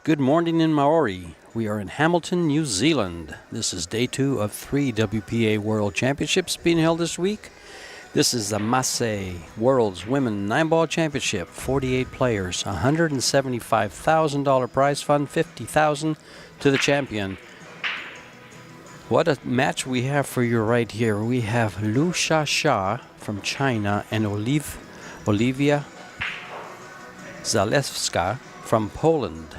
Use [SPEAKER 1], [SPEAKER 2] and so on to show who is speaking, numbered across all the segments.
[SPEAKER 1] Good morning in Maori. We are in Hamilton, New Zealand. This is day 2 of 3 WPA World Championships being held this week. This is the Massé World's Women 9-Ball Championship. 48 players, $175,000 prize fund, $50,000 to the champion. What a match we have for you right here. We have Liu Sha from China and Olivia ZALEWSKA from Poland.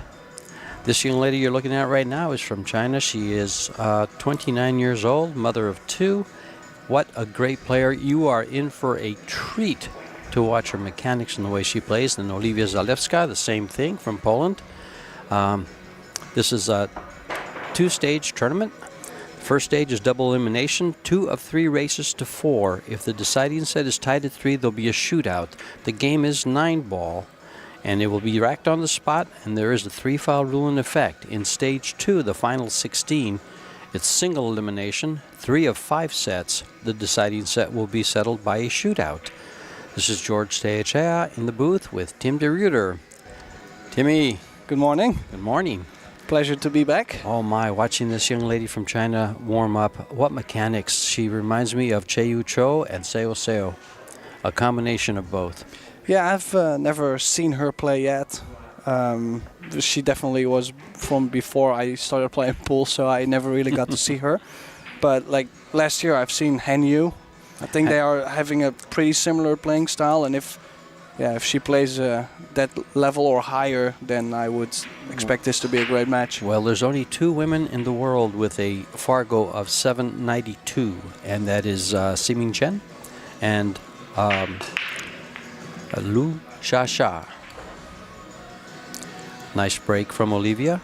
[SPEAKER 1] This young lady you're looking at right now is from China. She is 29 years old, mother of 2. What a great player. You are in for a treat to watch her mechanics and the way she plays. And Olivia ZALEWSKA, the same thing, from Poland. This is a 2-stage tournament. First stage is double elimination, 2 of 3 races to 4. If the deciding set is tied at 3, there'll be a shootout. The game is 9-ball. And it will be racked on the spot, and there is a 3-foul rule in effect. In Stage 2, the final 16, it's single elimination, 3 of 5 sets. The deciding set will be settled by a shootout. This is George Teachea in the booth with Tim de Ruyter. Timmy.
[SPEAKER 2] Good morning.
[SPEAKER 1] Good morning.
[SPEAKER 2] Pleasure to be back.
[SPEAKER 1] Oh my, watching this young lady from China warm up. What mechanics. She reminds me of Che-Yu Cho and Seo Seo. A combination of both.
[SPEAKER 2] Yeah, I've never seen her play yet. She definitely was from before I started playing pool, so I never really got to see her. But like last year, I've seen Yu. I think they are having a pretty similar playing style, and if she plays that level or higher, then I would expect this to be a great match.
[SPEAKER 1] Well, there's only 2 women in the world with a Fargo of 792, and that is Siming Chen and Liu Sha. Nice break from Olivia.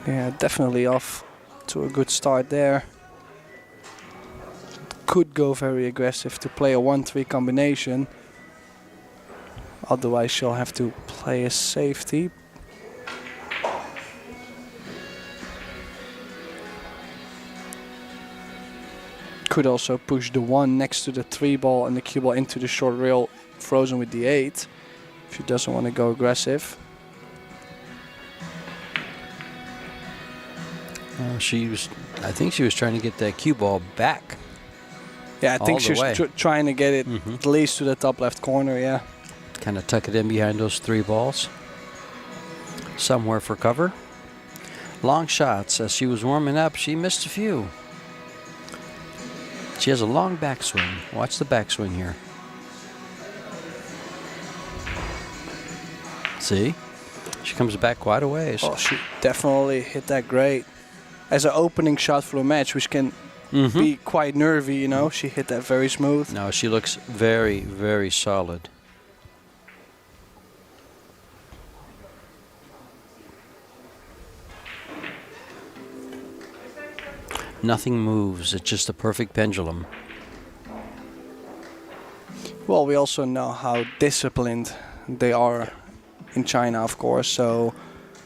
[SPEAKER 2] Yeah, definitely off to a good start there. Could go very aggressive to play a 1-3 combination. Otherwise, she'll have to play a safety. Could also push the 1 next to the 3 ball and the cue ball into the short rail, frozen with the 8. If she doesn't want to go aggressive.
[SPEAKER 1] I think she was trying to get that cue ball back.
[SPEAKER 2] Yeah, I think she was trying to get it at least to the top left corner, yeah.
[SPEAKER 1] Kind of tuck it in behind those 3 balls. Somewhere for cover. Long shots. As she was warming up, she missed a few. She has a long backswing. Watch the backswing here. See? She comes back quite a ways.
[SPEAKER 2] Oh, she definitely hit that great. As an opening shot for a match, which can be quite nervy, you know. She hit that very smooth.
[SPEAKER 1] No, she looks very, very solid. Nothing moves. It's just a perfect pendulum.
[SPEAKER 2] Well, we also know how disciplined they are in China, of course, so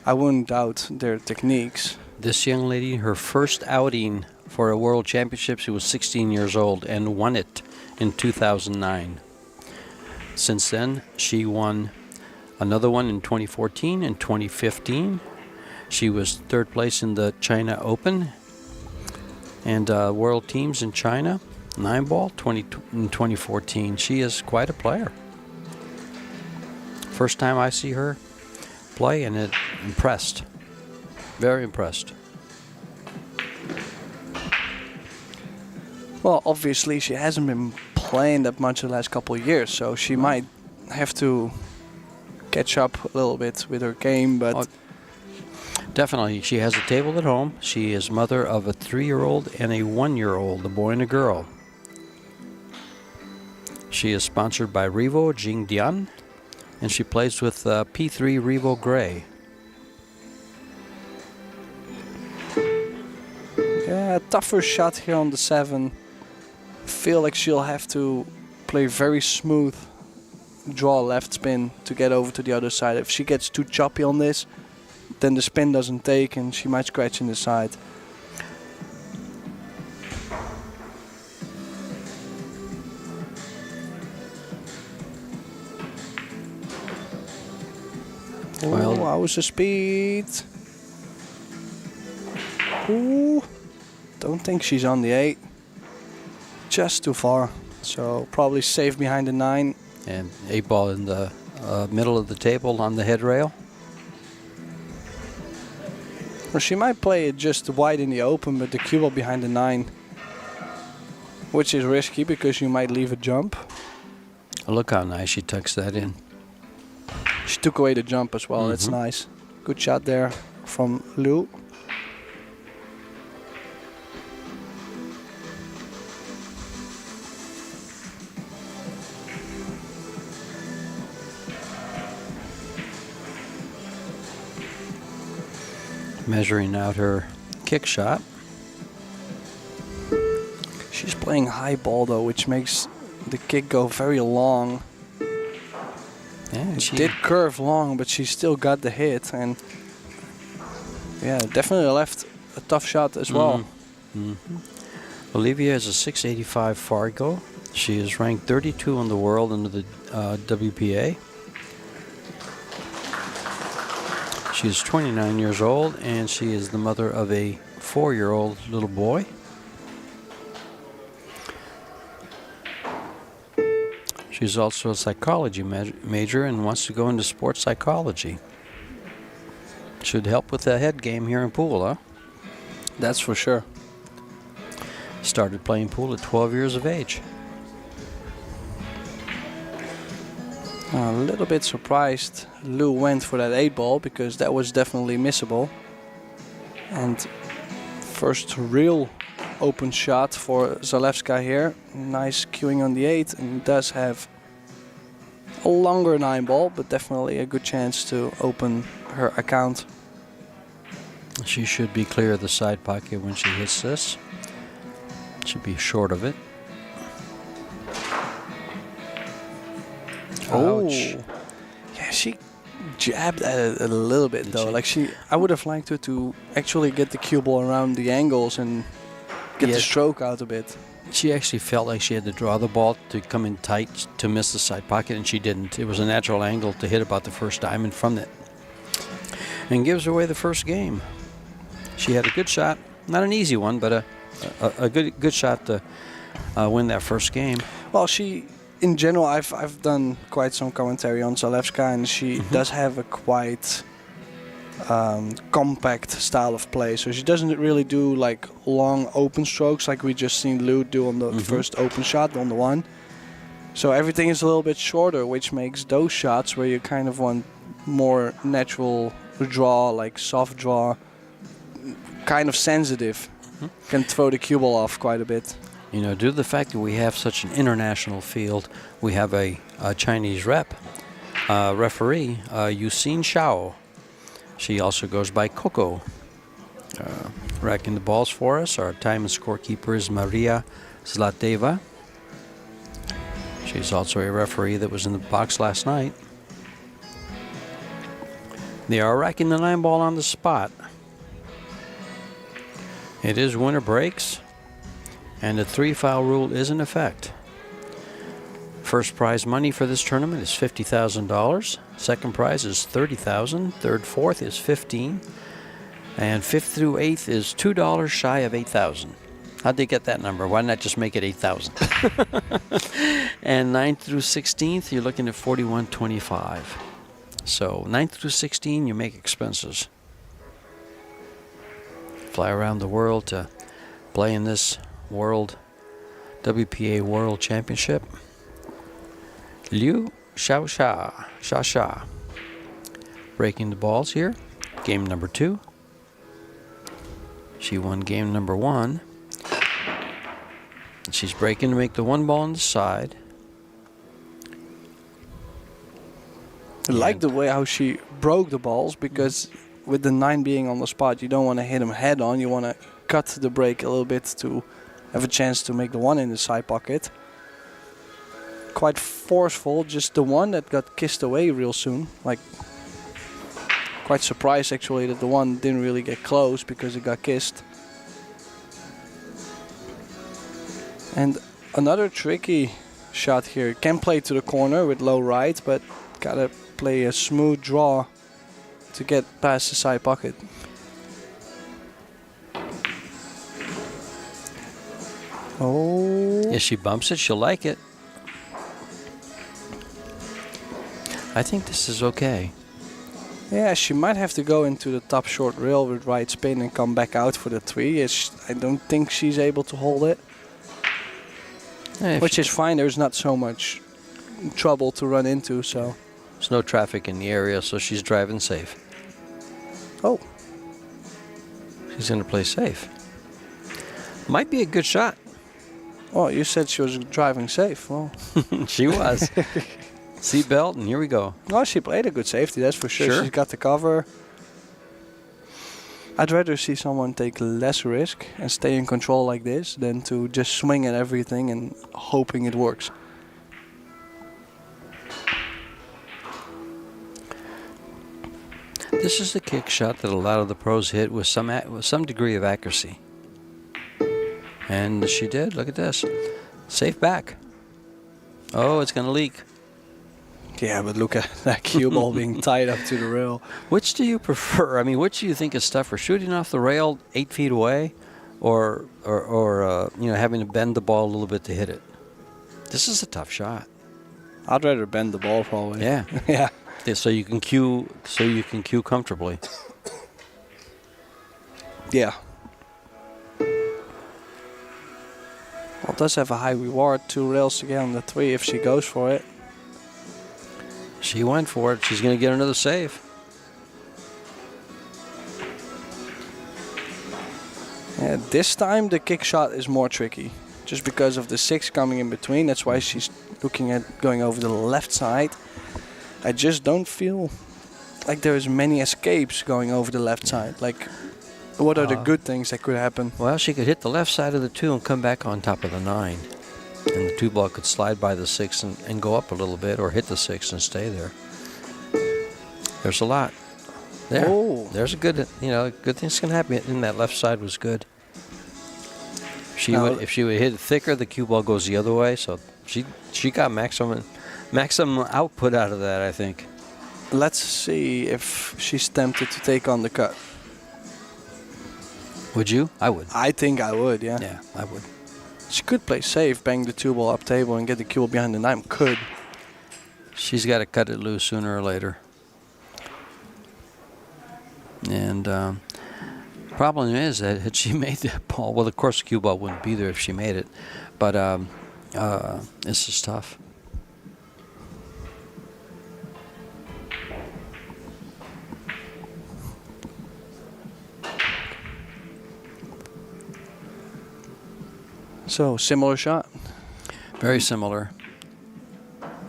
[SPEAKER 2] I wouldn't doubt their techniques.
[SPEAKER 1] This young lady, her first outing for a World Championship, she was 16 years old and won it in 2009. Since then, she won another one in 2014 and 2015. She was 3rd place in the China Open and World Teams in China, 9-ball, in 2014. She is quite a player. First time I see her play, and it impressed. Very impressed.
[SPEAKER 2] Well, obviously she hasn't been playing that much the last couple of years, so she might have to catch up a little bit with her game, but...
[SPEAKER 1] Definitely. She has a table at home. She is mother of a 3-year-old and a 1-year-old, a boy and a girl. She is sponsored by Revo Jingdian, and she plays with P3 Revo Gray.
[SPEAKER 2] Yeah, tougher shot here on the 7. I feel like she'll have to play very smooth, draw a left spin to get over to the other side. If she gets too choppy on this, then the spin doesn't take and she might scratch in the side. Oh, how's the speed? Ooh, don't think she's on the 8. Just too far. So probably safe behind the 9.
[SPEAKER 1] And 8 ball in the middle of the table on the head rail.
[SPEAKER 2] Or she might play it just wide in the open, but the cue ball behind the 9. Which is risky because you might leave a jump.
[SPEAKER 1] Look how nice she tucks that in.
[SPEAKER 2] She took away the jump as well. That's nice. Good shot there from LIU.
[SPEAKER 1] Measuring out her kick shot.
[SPEAKER 2] She's playing high ball though, which makes the kick go very long.
[SPEAKER 1] Yeah,
[SPEAKER 2] It did curve long, but she still got the hit, and yeah, definitely left a tough shot as well.
[SPEAKER 1] Olivia is a 685 Fargo. She is ranked 32 in the world under the WPA. She is 29 years old, and she is the mother of a 4-year-old little boy. She's also a psychology major and wants to go into sports psychology. Should help with the head game here in pool, huh?
[SPEAKER 2] That's for sure.
[SPEAKER 1] Started playing pool at 12 years of age.
[SPEAKER 2] A little bit surprised LIU went for that 8 ball because that was definitely missable. And first real open shot for ZALEWSKA here. Nice cueing on the 8, and does have a longer 9 ball, but definitely a good chance to open her account.
[SPEAKER 1] She should be clear of the side pocket when she hits this. Should be short of it. Ouch.
[SPEAKER 2] Yeah, she jabbed at it a little bit though.
[SPEAKER 1] she?
[SPEAKER 2] Like I would have liked her to actually get the cue ball around the angles and get the stroke out a bit.
[SPEAKER 1] She actually felt like she had to draw the ball to come in tight to miss the side pocket, and she didn't. It was a natural angle to hit about the first diamond from it. And gives away the first game. She had a good shot. Not an easy one, but a good shot to win that first game.
[SPEAKER 2] Well, in general, I've done quite some commentary on ZALEWSKA, and she does have a quite compact style of play. So she doesn't really do like long open strokes like we just seen LIU do on the first open shot on the 1. So everything is a little bit shorter, which makes those shots where you kind of want more natural draw, like soft draw, kind of sensitive, can throw the cue ball off quite a bit.
[SPEAKER 1] You know, due to the fact that we have such an international field, we have a Chinese referee, Yuxin Xiao. She also goes by Coco. Racking the balls for us. Our time and scorekeeper is Maria Zlateva. She's also a referee that was in the box last night. They are racking the 9 ball on the spot. It is winner breaks, and the 3-foul rule is in effect. First prize money for this tournament is $50,000. Second prize is $30,000. Third, fourth is $15,000. And 5th through 8th is $2 shy of $8,000. How'd they get that number? Why not just make it $8,000? And 9th through 16th, you're looking at $41.25. So 9th through 16, you make expenses. Fly around the world to play in this WPA World Championship. LIU Sha breaking the balls here. Game number 2. She won game number 1. She's breaking to make the 1 ball on the side.
[SPEAKER 2] I like the way how she broke the balls, because with the 9 being on the spot, you don't want to hit him head on. You want to cut the break a little bit to have a chance to make the 1 in the side pocket. Quite forceful, just the 1 that got kissed away real soon. Like, quite surprised actually that the 1 didn't really get close because it got kissed. And another tricky shot here. Can play to the corner with low right, but gotta play a smooth draw to get past the side pocket. Oh.
[SPEAKER 1] If she bumps it, she'll like it. I think this is okay.
[SPEAKER 2] Yeah, she might have to go into the top short rail with right spin and come back out for the 3. I don't think she's able to hold it. Which is fine. There's not so much trouble to run into, so.
[SPEAKER 1] There's no traffic in the area, so she's driving safe.
[SPEAKER 2] Oh.
[SPEAKER 1] She's going to play safe. Might be a good shot.
[SPEAKER 2] Oh, you said she was driving safe. Well,
[SPEAKER 1] She was. Seatbelt, and here we go.
[SPEAKER 2] well, she played a good safety, that's for sure.
[SPEAKER 1] Sure.
[SPEAKER 2] She's got the cover. I'd rather see someone take less risk and stay in control like this than to just swing at everything and hoping it works.
[SPEAKER 1] This is the kick shot that a lot of the pros hit with some degree of accuracy. And she did. Look at this. Safe back. Oh, it's going to leak.
[SPEAKER 2] Yeah, but look at that cue ball being tied up to the rail.
[SPEAKER 1] Which do you prefer? I mean, which do you think is tougher, shooting off the rail 8 feet away, or having to bend the ball a little bit to hit it? This is a tough shot.
[SPEAKER 2] I'd rather bend the ball probably.
[SPEAKER 1] Yeah.
[SPEAKER 2] Yeah.
[SPEAKER 1] So you can cue comfortably.
[SPEAKER 2] Yeah. Well, it does have a high reward, 2 rails to get on the 3 if she goes for it.
[SPEAKER 1] She went for it. She's going to get another save.
[SPEAKER 2] Yeah, this time the kick shot is more tricky, just because of the 6 coming in between. That's why she's looking at going over the left side. I just don't feel like there's many escapes going over the left side. Like, what are the good things that could happen?
[SPEAKER 1] Well, she could hit the left side of the 2 and come back on top of the 9. And the 2 ball could slide by the 6 and go up a little bit, or hit the 6 and stay there. There's a lot. There.
[SPEAKER 2] Oh.
[SPEAKER 1] There's a good things can happen. And that left side was good. If she would hit it thicker, the cue ball goes the other way. So she got maximum output out of that, I think.
[SPEAKER 2] Let's see if she's tempted to take on the cut.
[SPEAKER 1] Would you? I would.
[SPEAKER 2] I think I would, yeah.
[SPEAKER 1] Yeah, I would.
[SPEAKER 2] She could play safe, bang the 2 ball up table and get the cue ball behind the 9. Could.
[SPEAKER 1] She's got to cut it loose sooner or later. And problem is that had she made that ball, well, of course the cue ball wouldn't be there if she made it, but this is tough.
[SPEAKER 2] So, similar shot.
[SPEAKER 1] Very similar.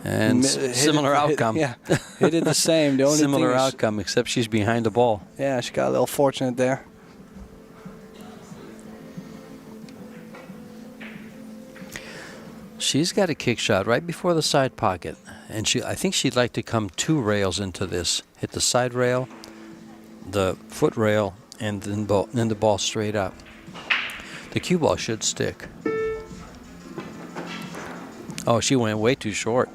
[SPEAKER 1] And similar outcome.
[SPEAKER 2] Yeah, hit it the same. The only
[SPEAKER 1] similar
[SPEAKER 2] thing is,
[SPEAKER 1] outcome, except she's behind the ball.
[SPEAKER 2] yeah, she got a little fortunate there.
[SPEAKER 1] She's got a kick shot right before the side pocket, and I think she'd like to come 2 rails into this. Hit the side rail, the foot rail, and then the ball straight up. The cue ball should stick. Oh, she went way too short.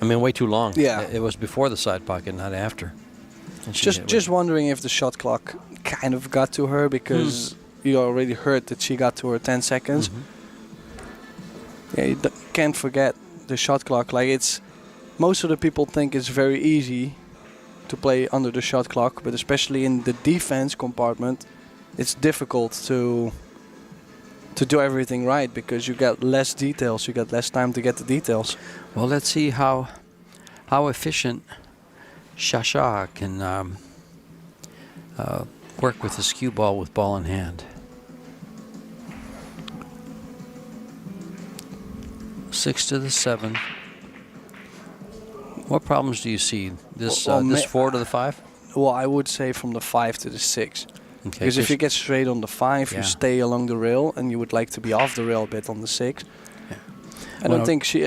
[SPEAKER 1] I mean, way too long.
[SPEAKER 2] Yeah.
[SPEAKER 1] It was before the side pocket, not after. And she
[SPEAKER 2] Just wondering if the shot clock kind of got to her, because you already heard that she got to her 10 seconds. Yeah, you can't forget the shot clock. Like, most of the people think it's very easy to play under the shot clock, but especially in the defense compartment, it's difficult to do everything right, because you got less details, you got less time to get the details.
[SPEAKER 1] Well, let's see how efficient Shasha can work with his cue ball with ball in hand. 6 to the 7. What problems do you see? This 4 to the 5?
[SPEAKER 2] Well, I would say from the 5 to the 6.
[SPEAKER 1] Okay,
[SPEAKER 2] Because if you get straight on the 5, you stay along the rail, and you would like to be off the rail a bit on the 6.
[SPEAKER 1] Yeah.
[SPEAKER 2] I don't think she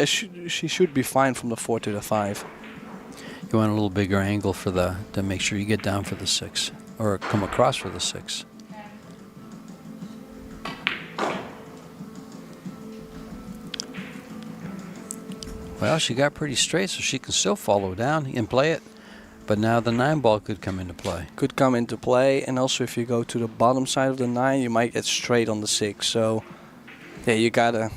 [SPEAKER 2] should be fine from the 4 to the 5.
[SPEAKER 1] You want a little bigger angle to make sure you get down for the 6, or come across for the 6. Well, she got pretty straight, so she can still follow down and play it. But now the 9 ball could come into play.
[SPEAKER 2] Could come into play, and also if you go to the bottom side of the 9, you might get straight on the 6. So, yeah, you gotta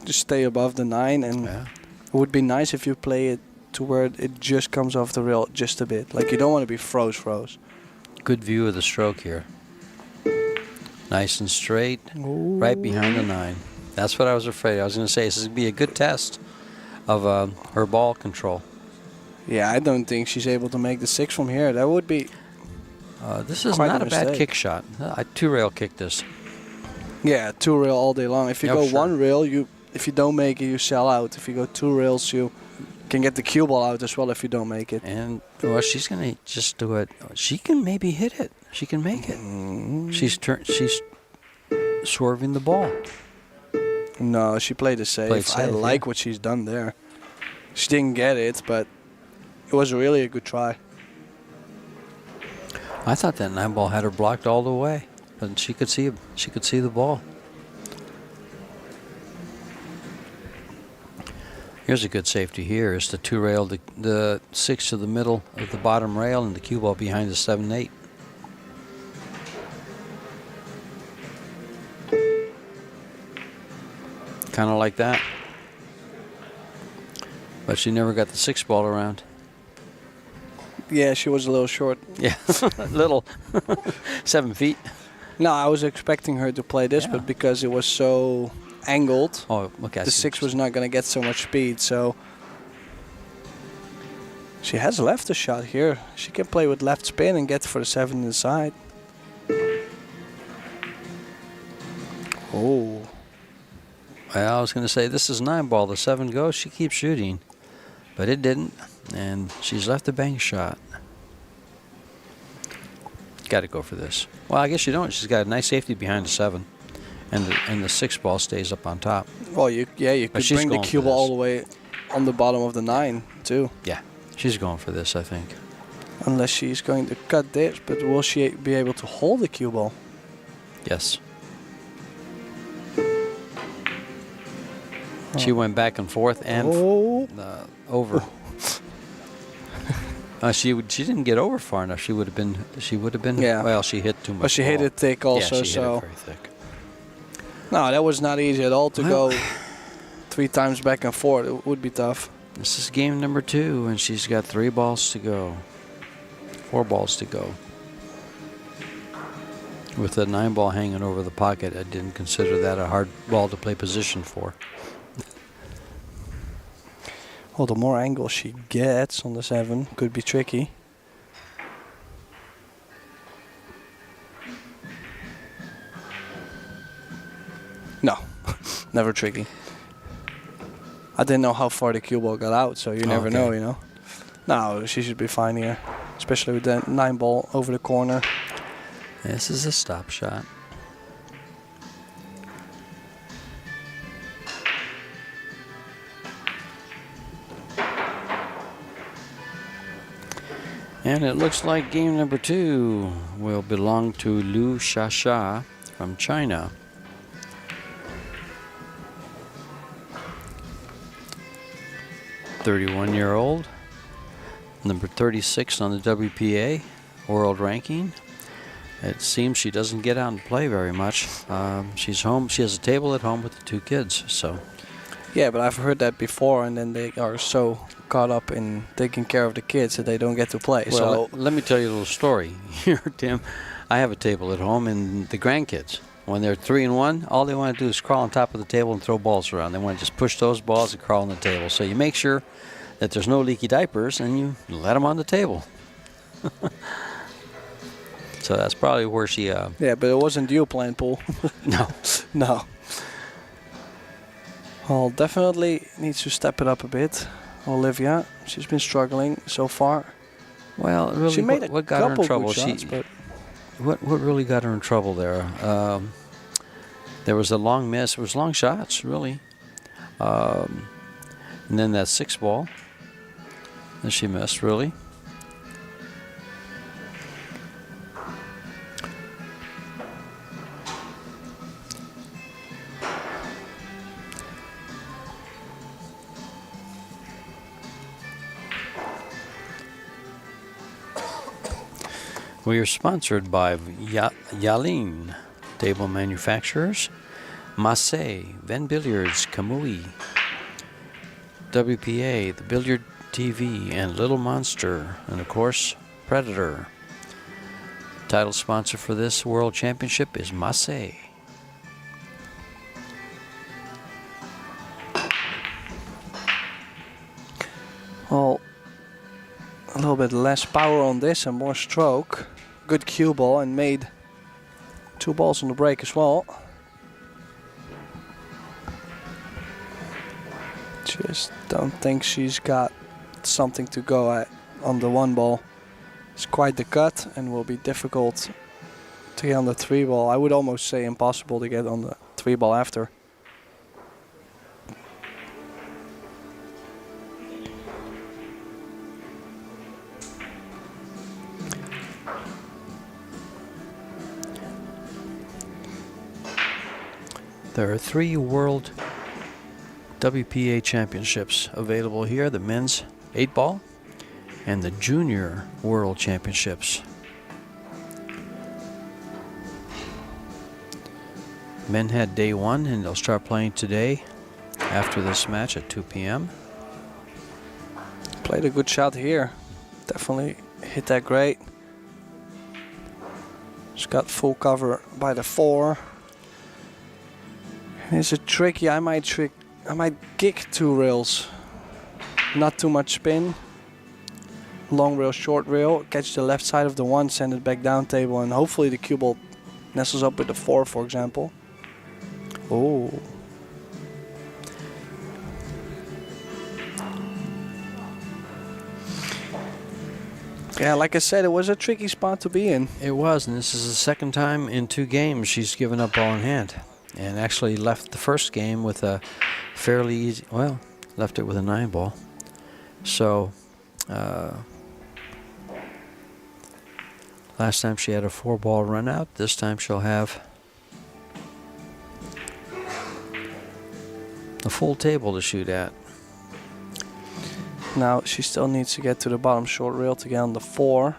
[SPEAKER 2] just stay above the 9, and
[SPEAKER 1] Yeah.
[SPEAKER 2] it would be nice if you play it to where it just comes off the rail just a bit. Like, you don't want to be froze.
[SPEAKER 1] Good view of the stroke here. Nice and straight, right behind the 9. That's what I was afraid. I was going to say this would be a good test of her ball control.
[SPEAKER 2] Yeah, I don't think she's able to make the 6 from here. That would be
[SPEAKER 1] This is
[SPEAKER 2] quite
[SPEAKER 1] not
[SPEAKER 2] a
[SPEAKER 1] a bad
[SPEAKER 2] mistake.
[SPEAKER 1] kick shot. I 2-rail kicked this.
[SPEAKER 2] Yeah, 2 rail all day long. If you
[SPEAKER 1] Oh,
[SPEAKER 2] go
[SPEAKER 1] sure.
[SPEAKER 2] 1 rail, if you don't make it, you sell out. If you go 2 rails, you can get the cue ball out as well if you don't make it.
[SPEAKER 1] And well, she's going to just do it. She can maybe hit it. She can make it. She's swerving the ball.
[SPEAKER 2] No, she played it safe.
[SPEAKER 1] Played safe,
[SPEAKER 2] I like
[SPEAKER 1] yeah.
[SPEAKER 2] what she's done there. She didn't get it, but it was really a good try.
[SPEAKER 1] I thought that 9 ball had her blocked all the way, but she could see the ball. Here's a good safety here. Is the 2-rail, the 6 to the middle of the bottom rail, and the cue ball behind the 7-8. Kind of like that. But she never got the 6 ball around.
[SPEAKER 2] Yeah, she was a little short.
[SPEAKER 1] Yeah, little. 7 feet.
[SPEAKER 2] No, I was expecting her to play this,
[SPEAKER 1] Yeah.
[SPEAKER 2] but because it was so angled,
[SPEAKER 1] Oh, okay. I
[SPEAKER 2] the
[SPEAKER 1] see
[SPEAKER 2] 6
[SPEAKER 1] what
[SPEAKER 2] was not going to get so much speed. So she has left a shot here. She can play with left spin and get for the 7 inside. Oh.
[SPEAKER 1] Well, I was going to say this is 9 ball. The 7 goes. She keeps shooting, but it didn't, and she's left a bank shot. Got to go for this. Well, I guess you don't. She's got a nice safety behind the 7, and the 6 ball stays up on top.
[SPEAKER 2] Well, you could
[SPEAKER 1] she's
[SPEAKER 2] bring the
[SPEAKER 1] going
[SPEAKER 2] cue
[SPEAKER 1] for
[SPEAKER 2] ball all
[SPEAKER 1] this.
[SPEAKER 2] the way on the bottom of the 9 too,
[SPEAKER 1] Yeah, she's going for this, I think.
[SPEAKER 2] unless she's going to cut this. But will she be able to hold the cue ball?
[SPEAKER 1] Yes. She went back and forth and over. She didn't get over far enough. She would have been.
[SPEAKER 2] Yeah.
[SPEAKER 1] Well, she hit too much.
[SPEAKER 2] But she hit
[SPEAKER 1] ball.
[SPEAKER 2] it thick also,
[SPEAKER 1] Yeah, she
[SPEAKER 2] so
[SPEAKER 1] hit it very thick.
[SPEAKER 2] no, that was not easy at all to
[SPEAKER 1] Well-
[SPEAKER 2] go 3 times back and forth. It would be tough.
[SPEAKER 1] This is game number 2, and she's got 3 balls to go. 4 balls to go. With the 9 ball hanging over the pocket, I didn't consider that a hard ball to play position for.
[SPEAKER 2] Well, the more angle she gets on the 7 could be tricky. No, never tricky. I didn't know how far the cue ball got out, so you never
[SPEAKER 1] Okay.
[SPEAKER 2] know, you know. No, she should be fine here, especially with the 9 ball over the corner.
[SPEAKER 1] This is a stop shot. And it looks like game number 2 will belong to Liu Shasha from China. "31-year-old, number 36 on the WPA world ranking. It seems she doesn't get out and play very much. She's home. She has a table at home with the 2 kids. So
[SPEAKER 2] Yeah, but I've heard that before, and then they are so caught up in taking care of the kids that they don't get to play.
[SPEAKER 1] Well,
[SPEAKER 2] so
[SPEAKER 1] let me tell you a little story here, Tim. I have a table at home, and the grandkids, when they're 3 and 1, all they want to do is crawl on top of the table and throw balls around. They want to just push those balls and crawl on the table. So you make sure that there's no leaky diapers, and you let them on the table. So that's probably where she.
[SPEAKER 2] yeah, but it wasn't you playing pool.
[SPEAKER 1] No.
[SPEAKER 2] No. Well, definitely needs to step it up a bit. Olivia, she's been struggling so far.
[SPEAKER 1] Well, really,
[SPEAKER 2] She made
[SPEAKER 1] what
[SPEAKER 2] a
[SPEAKER 1] got her in
[SPEAKER 2] couple
[SPEAKER 1] trouble?
[SPEAKER 2] good shots, but
[SPEAKER 1] What really got her in trouble there? There was a long miss. It was long shots, really. And then that 6 ball that she missed, really. We are sponsored by Yalin Table Manufacturers, Massé, Billiards, Kamui, WPA, the Billiard TV, and Little Monster, and of course, Predator. Title sponsor for this World Championship is Massé.
[SPEAKER 2] Well, a little bit less power on this and more stroke. Good cue ball and made 2 balls on the break as well. Just don't think she's got something to go at on the 1 ball. It's quite the cut and will be difficult to get on the 3 ball. I would almost say impossible to get on the 3 ball after.
[SPEAKER 1] There are 3 World WPA Championships available here, the men's 8-ball and the Junior World Championships. Men had day 1 and they'll start playing today after this match at 2 p.m.
[SPEAKER 2] Played a good shot here. Definitely hit that great. Just got full cover by the 4. It's a tricky, I might kick 2 rails. Not too much spin. Long rail, short rail. Catch the left side of the 1, send it back down table, and hopefully the cue ball nestles up with the 4, for example. Oh. Yeah, like I said, it was a tricky spot to be in.
[SPEAKER 1] It was, and this is the second time in 2 games she's given up ball in hand. And actually left the first game with a fairly easy, well, left it with a 9 ball. So, last time she had a 4 ball run out. This time she'll have a full table to shoot at.
[SPEAKER 2] Now she still needs to get to the bottom short rail to get on the 4.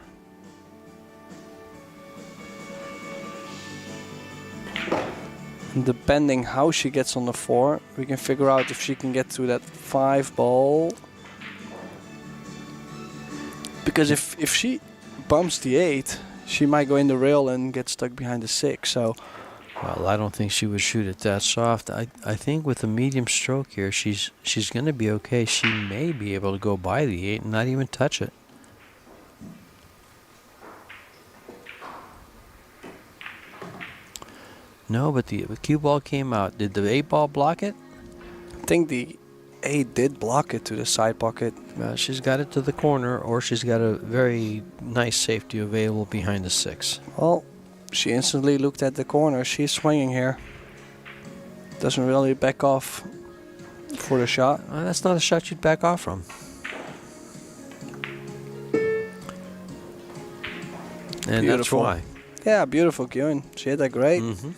[SPEAKER 2] And depending how she gets on the 4, we can figure out if she can get to that 5 ball. Because if she bumps the 8, she might go in the rail and get stuck behind the 6. So,
[SPEAKER 1] well, I don't think she would shoot it that soft. I think with a medium stroke here, she's going to be okay. She may be able to go by the 8 and not even touch it. No, but the cue ball came out. Did the 8 ball block it?
[SPEAKER 2] I think the 8 did block it to the side pocket.
[SPEAKER 1] She's got it to the corner, or she's got a very nice safety available behind the 6.
[SPEAKER 2] Well, she instantly looked at the corner. She's swinging here. Doesn't really back off for the shot.
[SPEAKER 1] That's not a shot you'd back off from. And
[SPEAKER 2] Beautiful.
[SPEAKER 1] that's why.
[SPEAKER 2] Yeah, beautiful cueing. She hit that great.
[SPEAKER 1] Mm-hmm.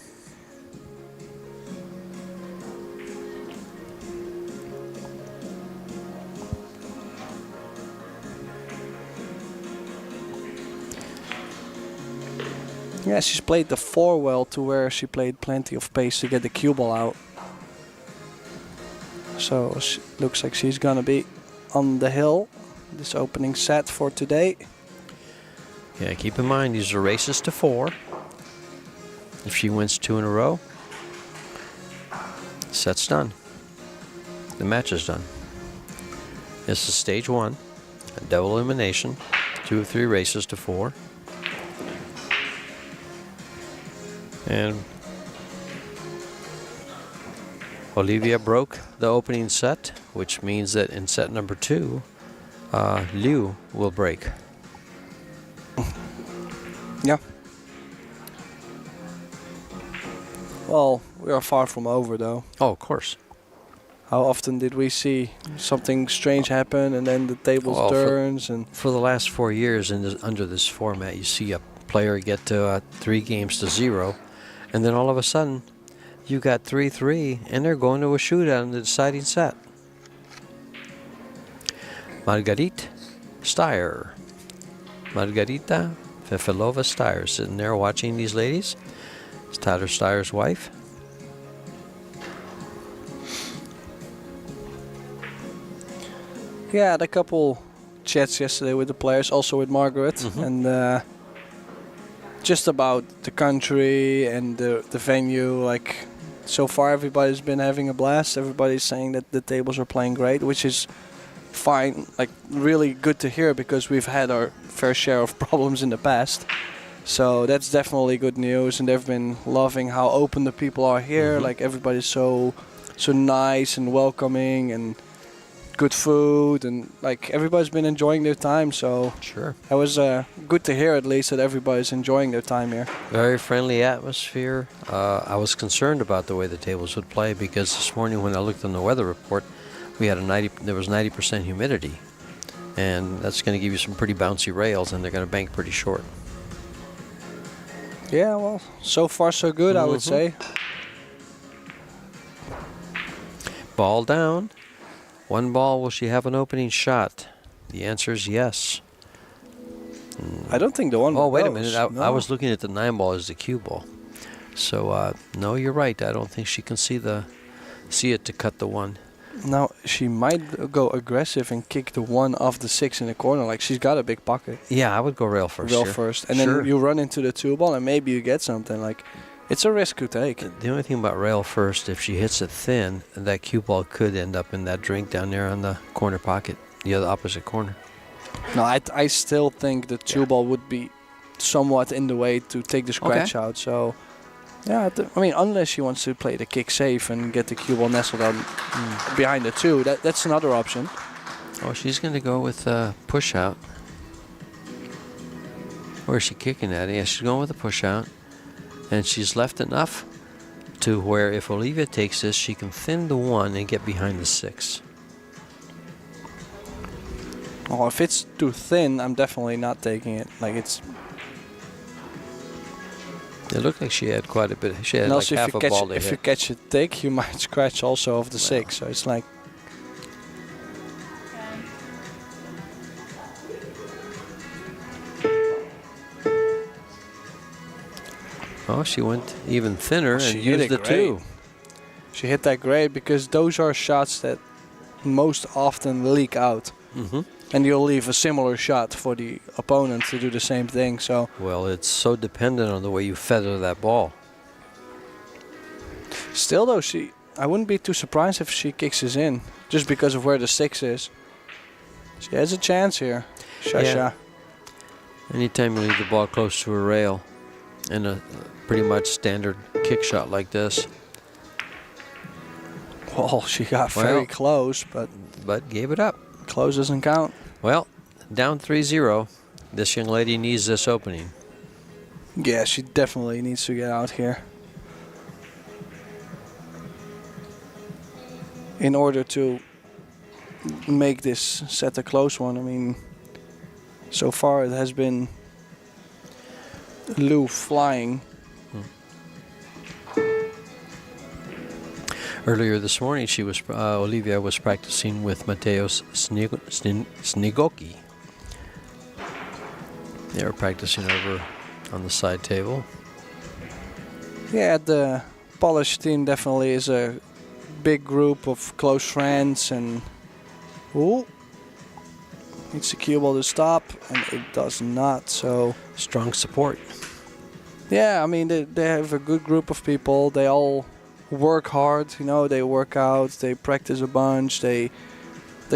[SPEAKER 2] Yeah, she's played the 4 well to where she played plenty of pace to get the cue ball out. So looks like she's gonna be on the hill this opening set for today.
[SPEAKER 1] Yeah, keep in mind these are races to 4. If she wins 2 in a row, set's done. The match is done. This is stage 1, a double elimination, 2 of 3 races to 4. And Olivia broke the opening set, which means that in set number 2, LIU will break.
[SPEAKER 2] Yeah. Well, we are far from over though.
[SPEAKER 1] Oh, of course.
[SPEAKER 2] How often did we see something strange happen and then the tables
[SPEAKER 1] Well,
[SPEAKER 2] turns and
[SPEAKER 1] For the last 4 years under this format, you see a player get to 3 games to 0, and then all of a sudden you got 3-3 and they're going to a shootout in the deciding set. Marguerite Steyer. Margarita Fefilova Steyer sitting there watching these ladies. It's Tyler Steyer's wife.
[SPEAKER 2] Yeah, I had a couple chats yesterday with the players, also with Margaret, and just about the country and the venue. Like, so far everybody's been having a blast. Everybody's saying that the tables are playing great, which is fine, like really good to hear, because we've had our fair share of problems in the past. So that's definitely good news, and they've been loving how open the people are here. Like, everybody's so nice and welcoming, and good food, and like everybody's been enjoying their time. So
[SPEAKER 1] Sure.
[SPEAKER 2] that was good to hear, at least, that everybody's enjoying their time here.
[SPEAKER 1] Very friendly atmosphere. I was concerned about the way the tables would play, because this morning when I looked on the weather report, we had there was 90% humidity, and that's going to give you some pretty bouncy rails, and they're going to bank pretty short.
[SPEAKER 2] Yeah, well, so far so good, I would say.
[SPEAKER 1] Ball down. One ball, will she have an opening shot? The answer is yes.
[SPEAKER 2] I don't think the one.
[SPEAKER 1] Oh, wait a
[SPEAKER 2] goes.
[SPEAKER 1] minute. I
[SPEAKER 2] No.
[SPEAKER 1] was looking at the 9 ball as the cue ball. So, no, you're right. I don't think she can see it to cut the 1.
[SPEAKER 2] Now she might go aggressive and kick the 1 off the 6 in the corner. Like, she's got a big pocket.
[SPEAKER 1] Yeah, I would go rail first.
[SPEAKER 2] Rail
[SPEAKER 1] here.
[SPEAKER 2] first, and
[SPEAKER 1] Sure.
[SPEAKER 2] then you run into the 2 ball, and maybe you get something. Like, it's a risk to take.
[SPEAKER 1] The only thing about rail first, if she hits it thin, that cue ball could end up in that drink down there on the corner pocket, the other opposite corner.
[SPEAKER 2] No, I still think the 2 ball would be somewhat in the way to take the scratch out. So, yeah, I mean, unless she wants to play the kick safe and get the cue ball nestled on behind the 2, that's another option.
[SPEAKER 1] Oh, she's going to go with push out. Where is she kicking at? Yeah, she's going with a push out. And she's left enough to where if Olivia takes this, she can thin the 1 and get behind the 6.
[SPEAKER 2] Well, if it's too thin, I'm definitely not taking it. Like, it's...
[SPEAKER 1] It looked like she had quite a bit. She had
[SPEAKER 2] And
[SPEAKER 1] like
[SPEAKER 2] also,
[SPEAKER 1] half a ball to
[SPEAKER 2] if you
[SPEAKER 1] hit.
[SPEAKER 2] catch it thick, you might scratch also off the 6. So it's like...
[SPEAKER 1] Oh, she went even thinner
[SPEAKER 2] She
[SPEAKER 1] and
[SPEAKER 2] hit
[SPEAKER 1] used
[SPEAKER 2] it
[SPEAKER 1] the
[SPEAKER 2] great.
[SPEAKER 1] 2.
[SPEAKER 2] She hit that great, because those are shots that most often leak out. And you'll leave a similar shot for the opponent to do the same thing. So
[SPEAKER 1] Well, it's so dependent on the way you feather that ball.
[SPEAKER 2] still, though, I wouldn't be too surprised if she kicks this in, just because of where the 6 is. She has a chance here. Shasha.
[SPEAKER 1] Yeah. Anytime you leave the ball close to a rail in a pretty much standard kick shot like this.
[SPEAKER 2] Well, she got
[SPEAKER 1] Well,
[SPEAKER 2] very close, but
[SPEAKER 1] gave it up.
[SPEAKER 2] close doesn't count.
[SPEAKER 1] Well, down 3-0. This young lady needs this opening.
[SPEAKER 2] Yeah, she definitely needs to get out here in order to make this set a close one. I mean, so far it has been LIU flying.
[SPEAKER 1] Earlier this morning, Olivia was practicing with Mateusz Snigoki. They were practicing over on the side table.
[SPEAKER 2] Yeah, the Polish team definitely is a big group of close friends, and ooh, needs the cue ball to stop, and it does not. So
[SPEAKER 1] Strong support.
[SPEAKER 2] yeah, I mean, they have a good group of people. They all work hard, you know. They work out, they practice a bunch, they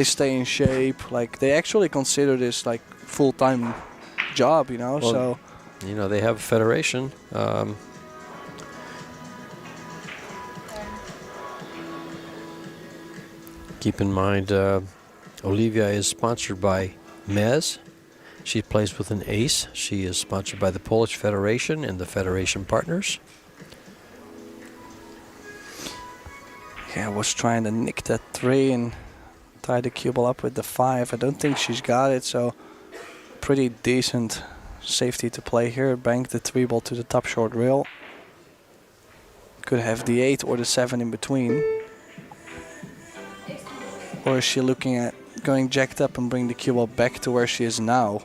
[SPEAKER 2] stay in shape. Like, they actually consider this like full-time job, you know.
[SPEAKER 1] Well,
[SPEAKER 2] so
[SPEAKER 1] You know, they have a federation. Keep in mind, Olivia is sponsored by Mez. She plays with an ace. She is sponsored by the Polish Federation and the Federation partners.
[SPEAKER 2] yeah, I was trying to nick that 3 and tie the cue ball up with the 5. I don't think she's got it, so pretty decent safety to play here. Bank the 3 ball to the top short rail. Could have the 8 or the 7 in between. Or is she looking at going jacked up and bring the cue ball back to where she is now?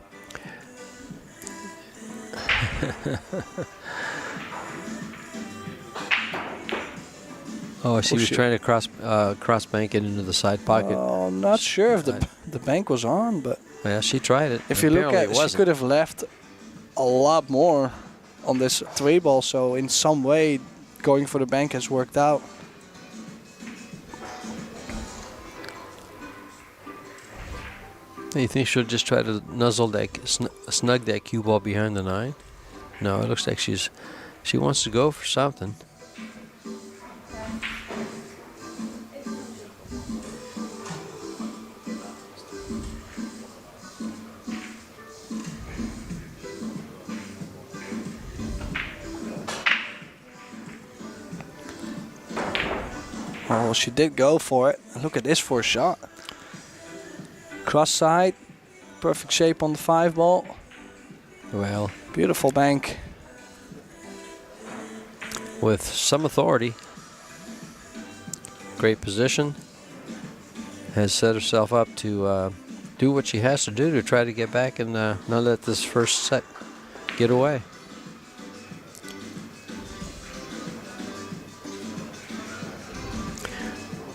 [SPEAKER 1] Oh, she was trying to cross bank it into the side pocket.
[SPEAKER 2] Oh, I'm not sure if the bank was on, but
[SPEAKER 1] Yeah, she tried it.
[SPEAKER 2] if you look at it, she could have left a lot more on this 3-ball, so in some way going for the bank has worked out.
[SPEAKER 1] You think she'll just try to nuzzle that, snug that cue ball behind the 9? No, it looks like she wants to go for something.
[SPEAKER 2] Oh, she did go for it. Look at this for a shot. Cross side, perfect shape on the 5-ball.
[SPEAKER 1] Well,
[SPEAKER 2] Beautiful bank.
[SPEAKER 1] with some authority, great position, has set herself up to do what she has to do to try to get back and not let this first set get away.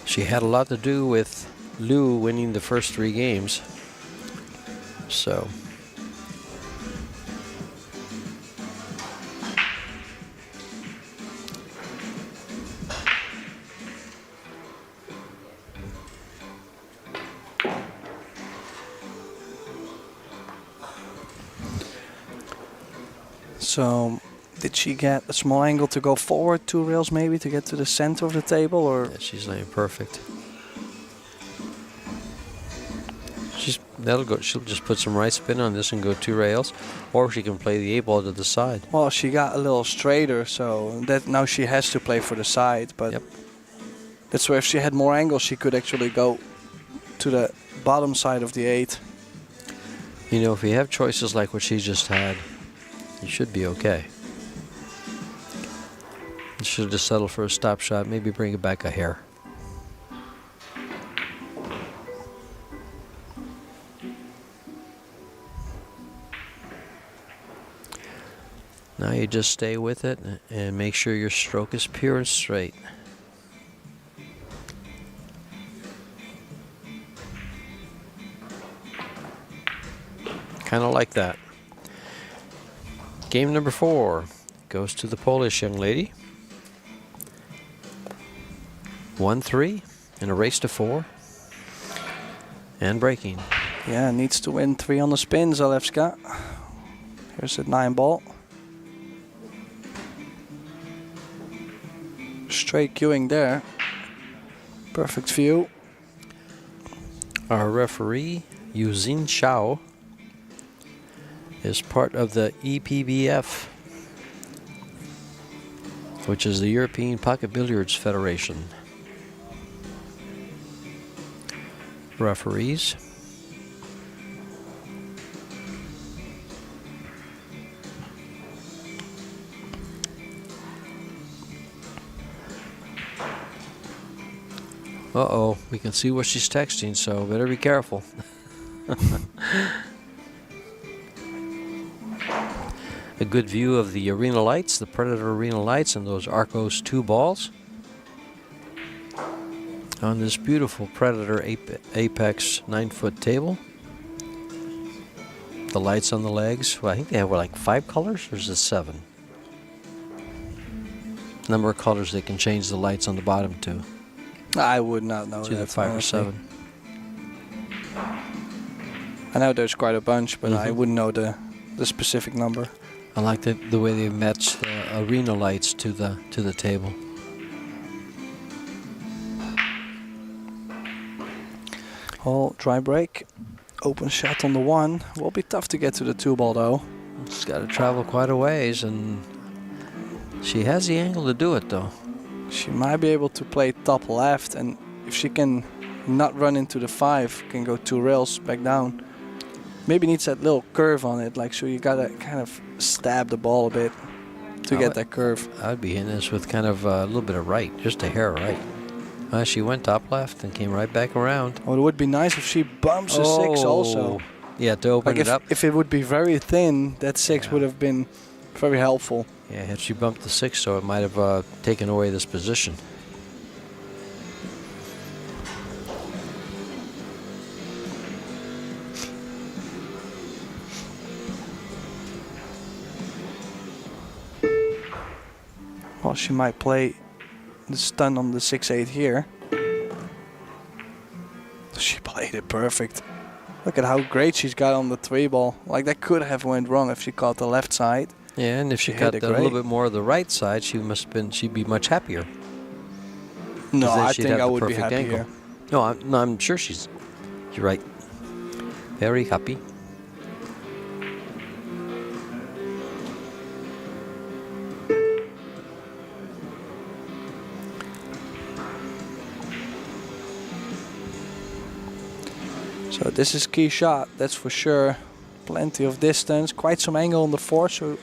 [SPEAKER 1] She had a lot to do with LIU winning the first 3 games. So
[SPEAKER 2] So, did she get a small angle to go forward 2 rails maybe to get to the center of the table, or?
[SPEAKER 1] yeah, she's laying perfect. She'll just put some right spin on this and go 2 rails, or she can play the 8-ball to the side.
[SPEAKER 2] Well, she got a little straighter, so that now she has to play for the side. But
[SPEAKER 1] Yep.
[SPEAKER 2] that's where if she had more angle, she could actually go to the bottom side of the 8.
[SPEAKER 1] You know, if you have choices like what she just had, you should be okay. You should just settle for a stop shot, maybe bring it back a hair. Now you just stay with it and make sure your stroke is pure and straight. Kind of like that. Game number 4 goes to the Polish young lady. 1-3 in a race to 4. And breaking.
[SPEAKER 2] Yeah, needs to win 3 on the spin, ZALEWSKA. Here's a 9-ball. Straight queuing there. Perfect view.
[SPEAKER 1] Our referee, Yuzin Shao, is part of the EPBF, which is the European Pocket Billiards Federation. Referees. Uh-oh, we can see what she's texting, so better be careful. A good view of the arena lights, the Predator arena lights, and those Arcos 2 balls on this beautiful Predator Apex 9-foot table. The lights on the legs, well, I think they have like 5 colors, or is it 7? Number of colors they can change the lights on the bottom to.
[SPEAKER 2] I would not know
[SPEAKER 1] It's either
[SPEAKER 2] that.
[SPEAKER 1] 5 or
[SPEAKER 2] honestly.
[SPEAKER 1] 7.
[SPEAKER 2] I know there's quite a bunch, but I wouldn't know the specific number.
[SPEAKER 1] I like the way they match the arena lights to the table.
[SPEAKER 2] All dry break. Open shot on the 1. Will be tough to get to the 2-ball though.
[SPEAKER 1] She's got to travel quite a ways, and she has the angle to do it though.
[SPEAKER 2] She might be able to play top left, and if she can not run into the 5, can go 2 rails back down. Maybe needs that little curve on it, like, so you gotta kind of stab the ball a bit to get that curve.
[SPEAKER 1] I would be hitting this with kind of a little bit of right, just a hair right. She went top left and came right back around.
[SPEAKER 2] Oh, it would be nice if she bumps a 6 also.
[SPEAKER 1] Yeah, to open
[SPEAKER 2] Like
[SPEAKER 1] it up.
[SPEAKER 2] if it would be very thin, that 6 would have been very helpful.
[SPEAKER 1] Yeah, had she bumped the 6, so it might have taken away this position.
[SPEAKER 2] Well, she might play the stun on the 6-8 here. She played it perfect. Look at how great she's got on the 3 ball. Like, that could have went wrong if she caught the left side.
[SPEAKER 1] Yeah, and if she cut a little bit more of the right side, she'd be much happier.
[SPEAKER 2] No, I think I would be happier.
[SPEAKER 1] No, I'm sure you're right. Very happy.
[SPEAKER 2] So this is key shot, that's for sure. Plenty of distance, quite some angle on the 4, so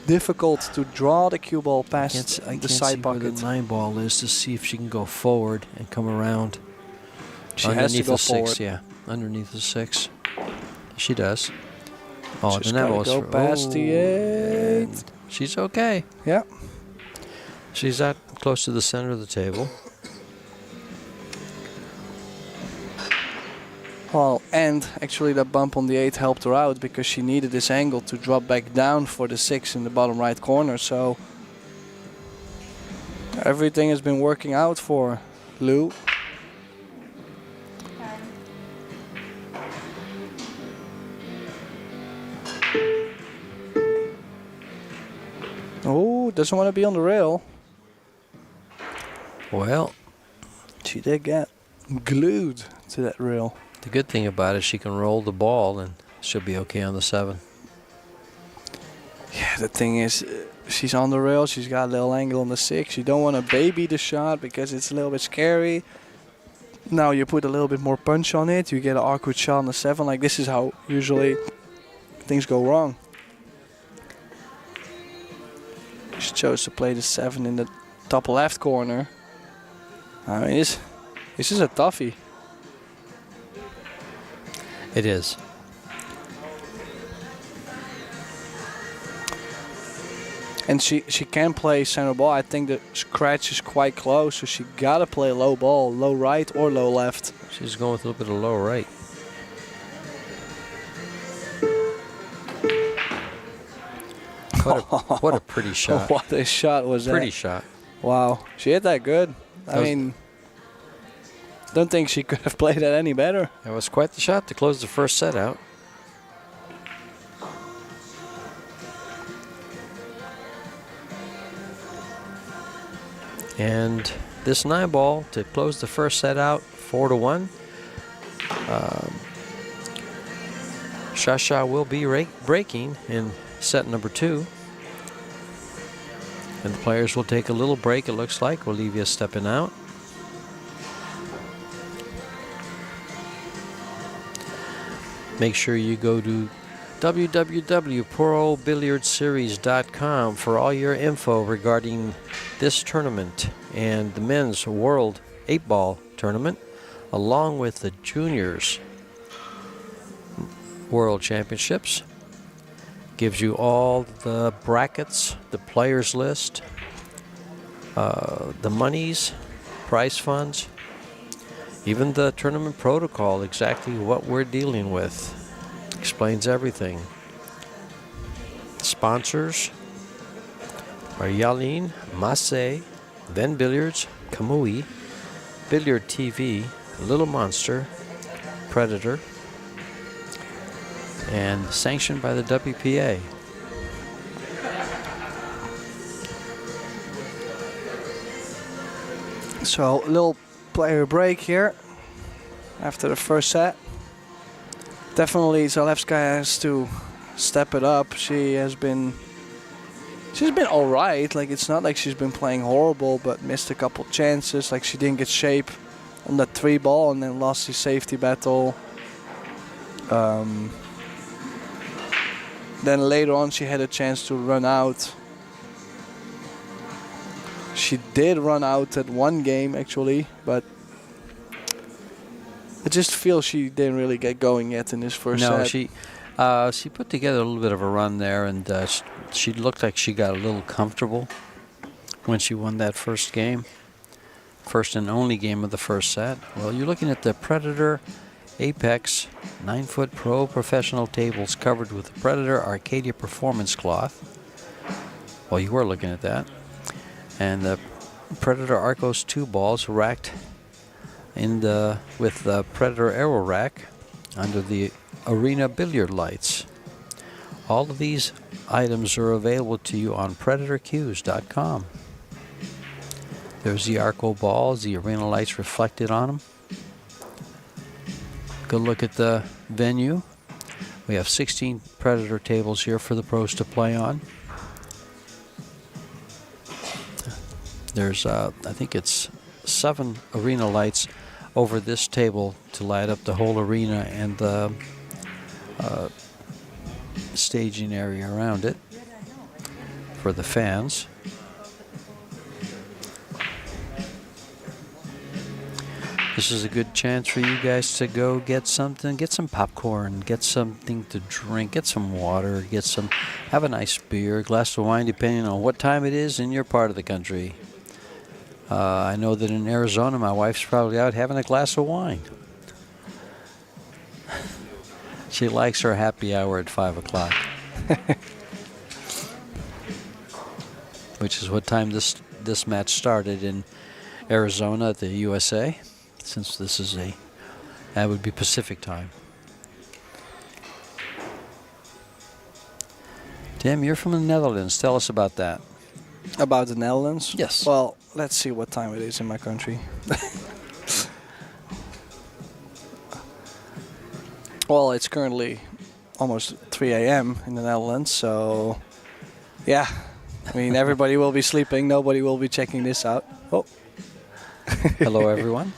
[SPEAKER 2] difficult to draw the cue ball past the side pocket.
[SPEAKER 1] I can't see where the 9 ball is to see if she can go forward and come around.
[SPEAKER 2] She has to go forward.
[SPEAKER 1] 6, yeah, underneath the 6. She does. Oh,
[SPEAKER 2] Just
[SPEAKER 1] and that was
[SPEAKER 2] go past the 8.
[SPEAKER 1] She's okay.
[SPEAKER 2] Yeah.
[SPEAKER 1] She's that close to the center of the table.
[SPEAKER 2] Well, and actually that bump on the 8 helped her out because she needed this angle to drop back down for the 6 in the bottom right corner. So everything has been working out for Lou. Oh, doesn't want to be on the rail.
[SPEAKER 1] Well,
[SPEAKER 2] she did get glued to that rail.
[SPEAKER 1] The good thing about it, she can roll the ball and she'll be okay on the 7.
[SPEAKER 2] Yeah, the thing is, she's on the rail. She's got a little angle on the 6. You don't want to baby the shot because it's a little bit scary. Now you put a little bit more punch on it. You get an awkward shot on the 7. Like, this is how usually things go wrong. She chose to play the 7 in the top left corner. I mean, this is a toughie.
[SPEAKER 1] It is.
[SPEAKER 2] And she can play center ball. I think the scratch is quite close, so she gotta play low ball, low right or low left.
[SPEAKER 1] She's going with a little bit of low right. What a pretty shot.
[SPEAKER 2] What a shot was that?
[SPEAKER 1] Pretty shot.
[SPEAKER 2] Wow, she hit that good. I mean, don't think she could have played that any better.
[SPEAKER 1] It was quite the shot to close the first set out. And this 9 ball to close the first set out, 4-1. Shasha will be breaking in set number 2. And the players will take a little break, it looks like. Olivia stepping out. Make sure you go to www.probilliardseries.com for all your info regarding this tournament and the men's World 8-Ball Tournament, along with the Juniors World Championships. Gives you all the brackets, the players list, the monies, prize funds, even the tournament protocol, exactly what we're dealing with. Explains everything. Sponsors are Yalin, Massé, Then Billiards, Kamui, Billiard TV, Little Monster, Predator, and sanctioned by the WPA.
[SPEAKER 2] So, a little player break here after the first set. Definitely ZALEWSKA has to step it up. She's been all right. Like, it's not like she's been playing horrible, but missed a couple chances. Like, she didn't get shape on that 3 ball and then lost the safety battle. Then later on she had a chance to run out. She did run out at 1 game actually, but I just feel she didn't really get going yet in this first set.
[SPEAKER 1] No, she put together a little bit of a run there, and she looked like she got a little comfortable when she won that first game. First and only game of the first set. Well, you're looking at the Predator Apex 9-foot pro professional tables covered with the Predator Arcadia Performance cloth. Well, you were looking at that. And the Predator Arcos 2 balls racked with the Predator Aero Rack under the Arena Billiard lights. All of these items are available to you on PredatorCues.com. There's the Arco balls, the arena lights reflected on them. Good look at the venue. We have 16 Predator tables here for the pros to play on. There's, I think it's 7 arena lights over this table to light up the whole arena and the staging area around it for the fans. This is a good chance for you guys to go get something, get some popcorn, get something to drink, get some water, have a nice beer, a glass of wine, depending on what time it is in your part of the country. I know that in Arizona, my wife's probably out having a glass of wine. She likes her happy hour at 5 o'clock. Which is what time this match started in Arizona at the USA. Since this is that would be Pacific time. Tim, you're from the Netherlands. Tell us about that.
[SPEAKER 2] About the Netherlands?
[SPEAKER 1] Yes.
[SPEAKER 2] Well, let's see what time it is in my country. Well, it's currently almost 3 a.m. in the Netherlands, so yeah. I mean, everybody will be sleeping. Nobody will be checking this out. Oh.
[SPEAKER 1] Hello, everyone.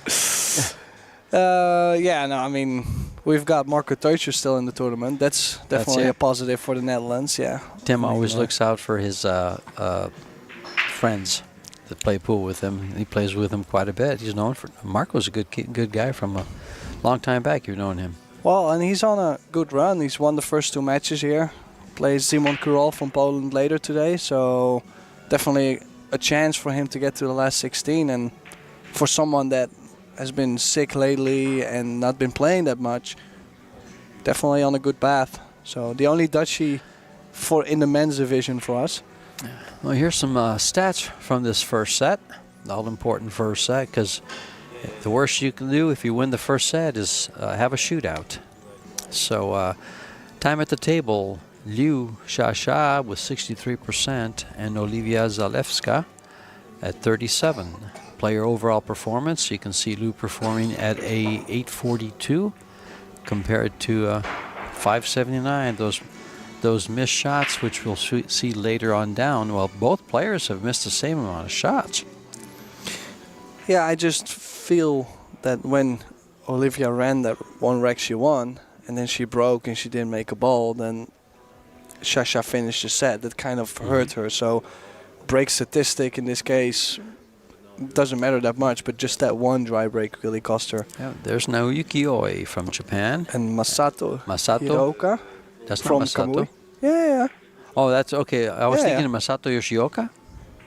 [SPEAKER 2] Yeah, no, I mean, we've got Marco Teutjer still in the tournament. That's definitely a positive for the Netherlands, yeah.
[SPEAKER 1] Tim always looks out for his friends that play pool with him. He plays with them quite a bit. He's known for... Marco's a good guy from a long time back. You've known him.
[SPEAKER 2] Well, and he's on a good run. He's won the first 2 matches here. Plays Szymon Kurol from Poland later today, so definitely a chance for him to get to the last 16. And for someone that has been sick lately and not been playing that much, definitely on a good path. So the only Dutchie in the men's division for us.
[SPEAKER 1] Well, here's some stats from this first set. The all-important first set, because the worst you can do if you win the first set is have a shootout. So time at the table, LIU Shasha with 63% and Olivia Zalewska at 37%. Player overall performance, you can see LIU performing at a 842 compared to 579. Those missed shots, which we'll see later on down. Well, both players have missed the same amount of shots.
[SPEAKER 2] Yeah, I just feel that when Olivia ran that one rack she won, and then she broke and she didn't make a ball, then Shasha finished the set. That kind of hurt her. So break statistic in this case doesn't matter that much, but just that one dry break really cost her.
[SPEAKER 1] Yeah, there's Naoyuki Oi from Japan.
[SPEAKER 2] And Masato Hiroka.
[SPEAKER 1] That's
[SPEAKER 2] from
[SPEAKER 1] not Masato.
[SPEAKER 2] Kamui. Yeah.
[SPEAKER 1] Oh, that's okay. I was thinking of Masato Yoshioka.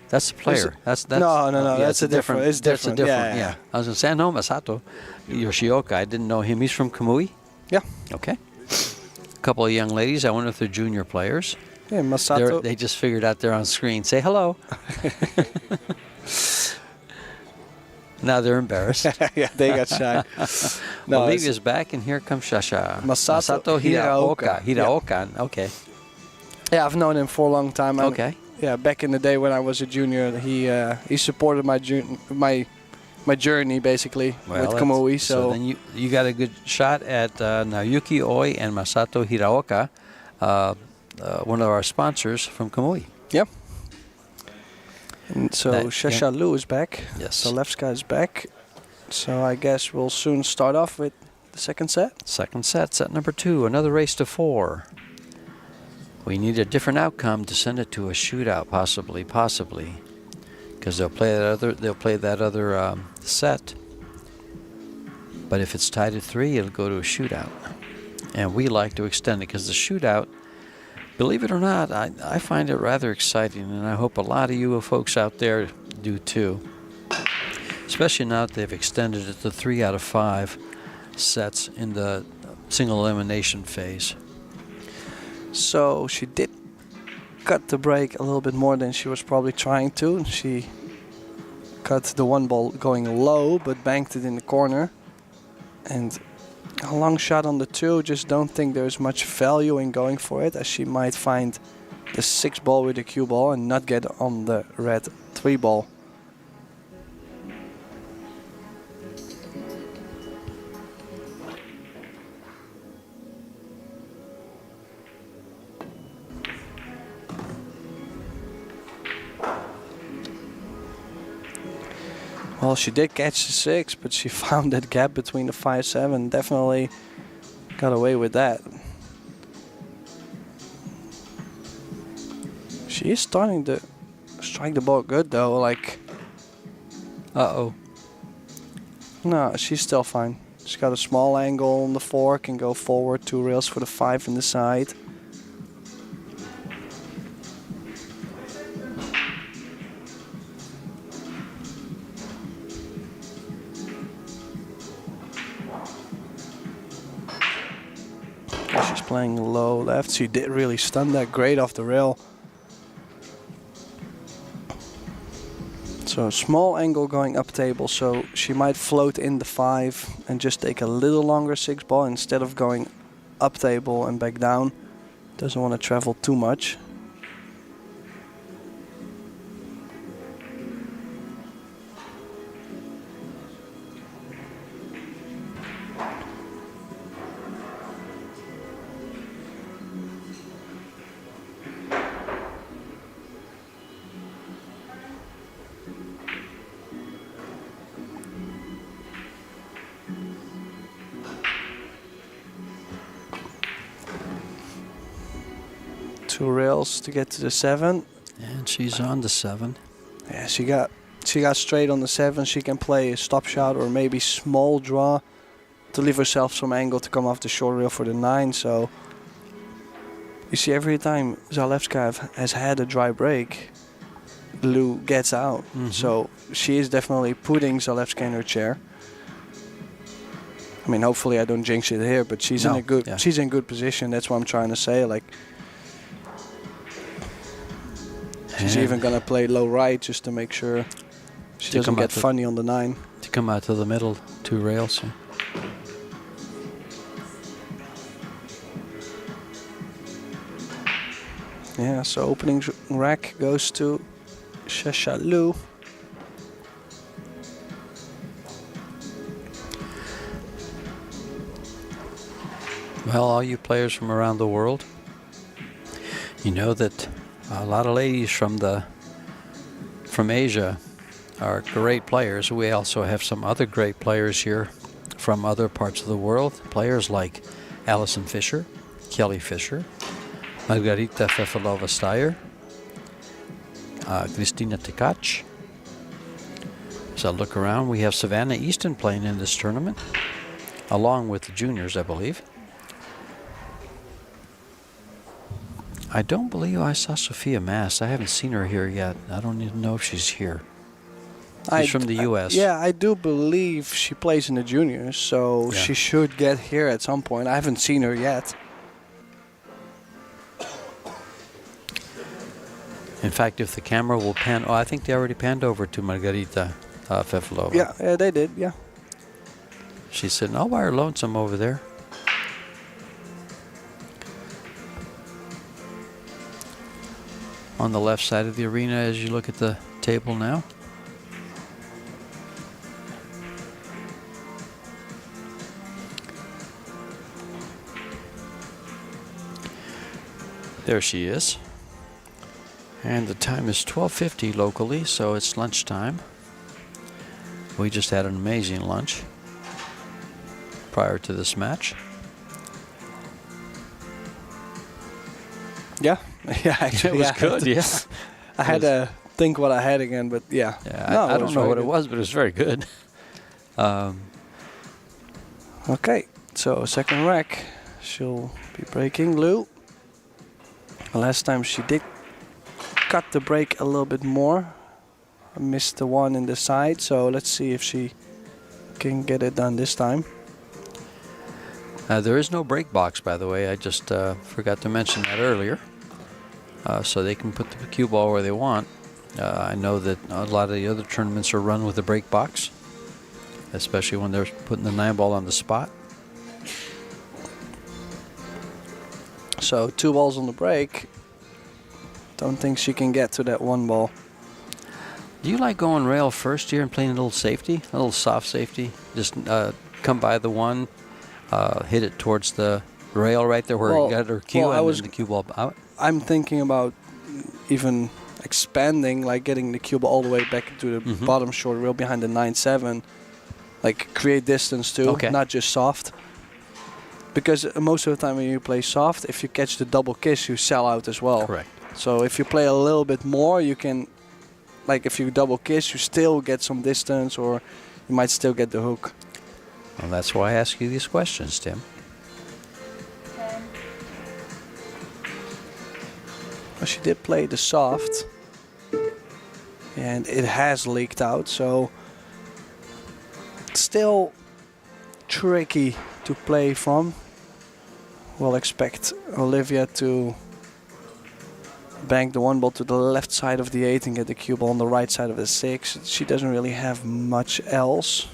[SPEAKER 1] That's the player. That's
[SPEAKER 2] no.
[SPEAKER 1] Yeah,
[SPEAKER 2] That's a different. It's different.
[SPEAKER 1] That's a different. Yeah. I was gonna say I know Masato Yoshioka. I didn't know him. He's from Kamui.
[SPEAKER 2] Yeah.
[SPEAKER 1] Okay. A couple of young ladies. I wonder if they're junior players.
[SPEAKER 2] Yeah, Masato.
[SPEAKER 1] They just figured out they're on screen. Say hello. Now they're embarrassed.
[SPEAKER 2] Yeah, they got shy. No,
[SPEAKER 1] Olivia's back, and here comes Shasha.
[SPEAKER 2] Masato
[SPEAKER 1] Hiraoka.
[SPEAKER 2] Yeah.
[SPEAKER 1] Okay.
[SPEAKER 2] Yeah, I've known him for a long time.
[SPEAKER 1] Okay.
[SPEAKER 2] Yeah, back in the day when I was a junior, he supported my journey basically with Kamui.
[SPEAKER 1] So then you got a good shot at Naoyuki Oi and Masato Hiraoka, one of our sponsors from Kamui.
[SPEAKER 2] Yep. And so Shasha Lu is back.
[SPEAKER 1] Yes.
[SPEAKER 2] ZALEWSKA is back. So I guess we'll soon start off with the second set.
[SPEAKER 1] Second set, set number 2, another race to 4. We need a different outcome to send it to a shootout, possibly, because they'll play that other set. But if it's tied at 3, it'll go to a shootout, and we like to extend it because the shootout Believe it or not, I find it rather exciting, and I hope a lot of you folks out there do too. Especially now that they've extended it to 3 out of 5 sets in the single elimination phase.
[SPEAKER 2] So she did cut the break a little bit more than she was probably trying to. She cut the one ball going low, but banked it in the corner. And a long shot on the 2, just don't think there's much value in going for it, as she might find the 6 ball with the cue ball and not get on the red 3 ball. Well, she did catch the 6, but she found that gap between the 5-7. Definitely got away with that. She is starting to strike the ball good though, like...
[SPEAKER 1] Uh-oh.
[SPEAKER 2] No, she's still fine. She's got a small angle on the 4, can go forward 2 rails for the 5 in the side. She's playing low left. She did really stun that great off the rail. So small angle going up table, so she might float in the 5 and just take a little longer 6 ball instead of going up table and back down. Doesn't want to travel too much. Two rails to get to the 7.
[SPEAKER 1] And she's on the 7.
[SPEAKER 2] Yeah, she got straight on the 7. She can play a stop shot or maybe small draw to leave herself some angle to come off the short rail for the 9. So you see, every time ZALEWSKA has had a dry break, LIU gets out. So she is definitely putting ZALEWSKA in her chair. I mean, hopefully I don't jinx it here, but she's she's in good position. That's what I'm trying to say. Like, she's even gonna play low right just to make sure she doesn't get funny on the 9.
[SPEAKER 1] To come out to the middle 2 rails.
[SPEAKER 2] Yeah, so opening rack goes to LIU.
[SPEAKER 1] Well, all you players from around the world, you know that a lot of ladies from Asia are great players. We also have some other great players here from other parts of the world. Players like Alison Fisher, Kelly Fisher, Margarita Fefalova-Steyer, Kristina Tkac. So look around, we have Savannah Easton playing in this tournament, along with the juniors, I believe. I don't believe I saw Sophia Mass. I haven't seen her here yet. I don't even know if she's here. She's from the U.S.
[SPEAKER 2] Yeah, I do believe she plays in the juniors, so she should get here at some point. I haven't seen her yet.
[SPEAKER 1] In fact, if the camera will pan... Oh, I think they already panned over to Margarita Fefalova.
[SPEAKER 2] Yeah, they did, yeah.
[SPEAKER 1] She's sitting all by her lonesome over there. On the left side of the arena as you look at the table now. There she is. And the time is 12:50 locally, so it's lunchtime. We just had an amazing lunch prior to this match.
[SPEAKER 2] Yeah, yeah, actually,
[SPEAKER 1] it was good. Yeah,
[SPEAKER 2] I had to think what I had again, but yeah.
[SPEAKER 1] Yeah, I don't know what it was, but it was very good.
[SPEAKER 2] Okay, so second rack, she'll be breaking LIU. Last time she did cut the break a little bit more. I missed the one in the side, so let's see if she can get it done this time.
[SPEAKER 1] There is no break box, by the way. I just forgot to mention that earlier. So they can put the cue ball where they want. I know that a lot of the other tournaments are run with a break box, especially when they're putting the 9 ball on the spot.
[SPEAKER 2] So 2 balls on the break. Don't think she can get to that 1 ball.
[SPEAKER 1] Do you like going rail first here and playing a little safety, a little soft safety? Just come by the 1, hit it towards the rail right there where you got her cue, and then the cue ball out?
[SPEAKER 2] I'm thinking about even expanding, like getting the cue ball all the way back to the bottom short rail behind the 9-7. Like create distance too, not just soft. Because most of the time when you play soft, if you catch the double kiss, you sell out as well.
[SPEAKER 1] Correct.
[SPEAKER 2] So if you play a little bit more, you can, like if you double kiss, you still get some distance, or you might still get the hook.
[SPEAKER 1] Well, that's why I ask you these questions, Tim.
[SPEAKER 2] Well, she did play the soft, and it has leaked out, so it's still tricky to play from. We'll expect Olivia to bank the 1 ball to the left side of the 8 and get the cue ball on the right side of the 6. She doesn't really have much else.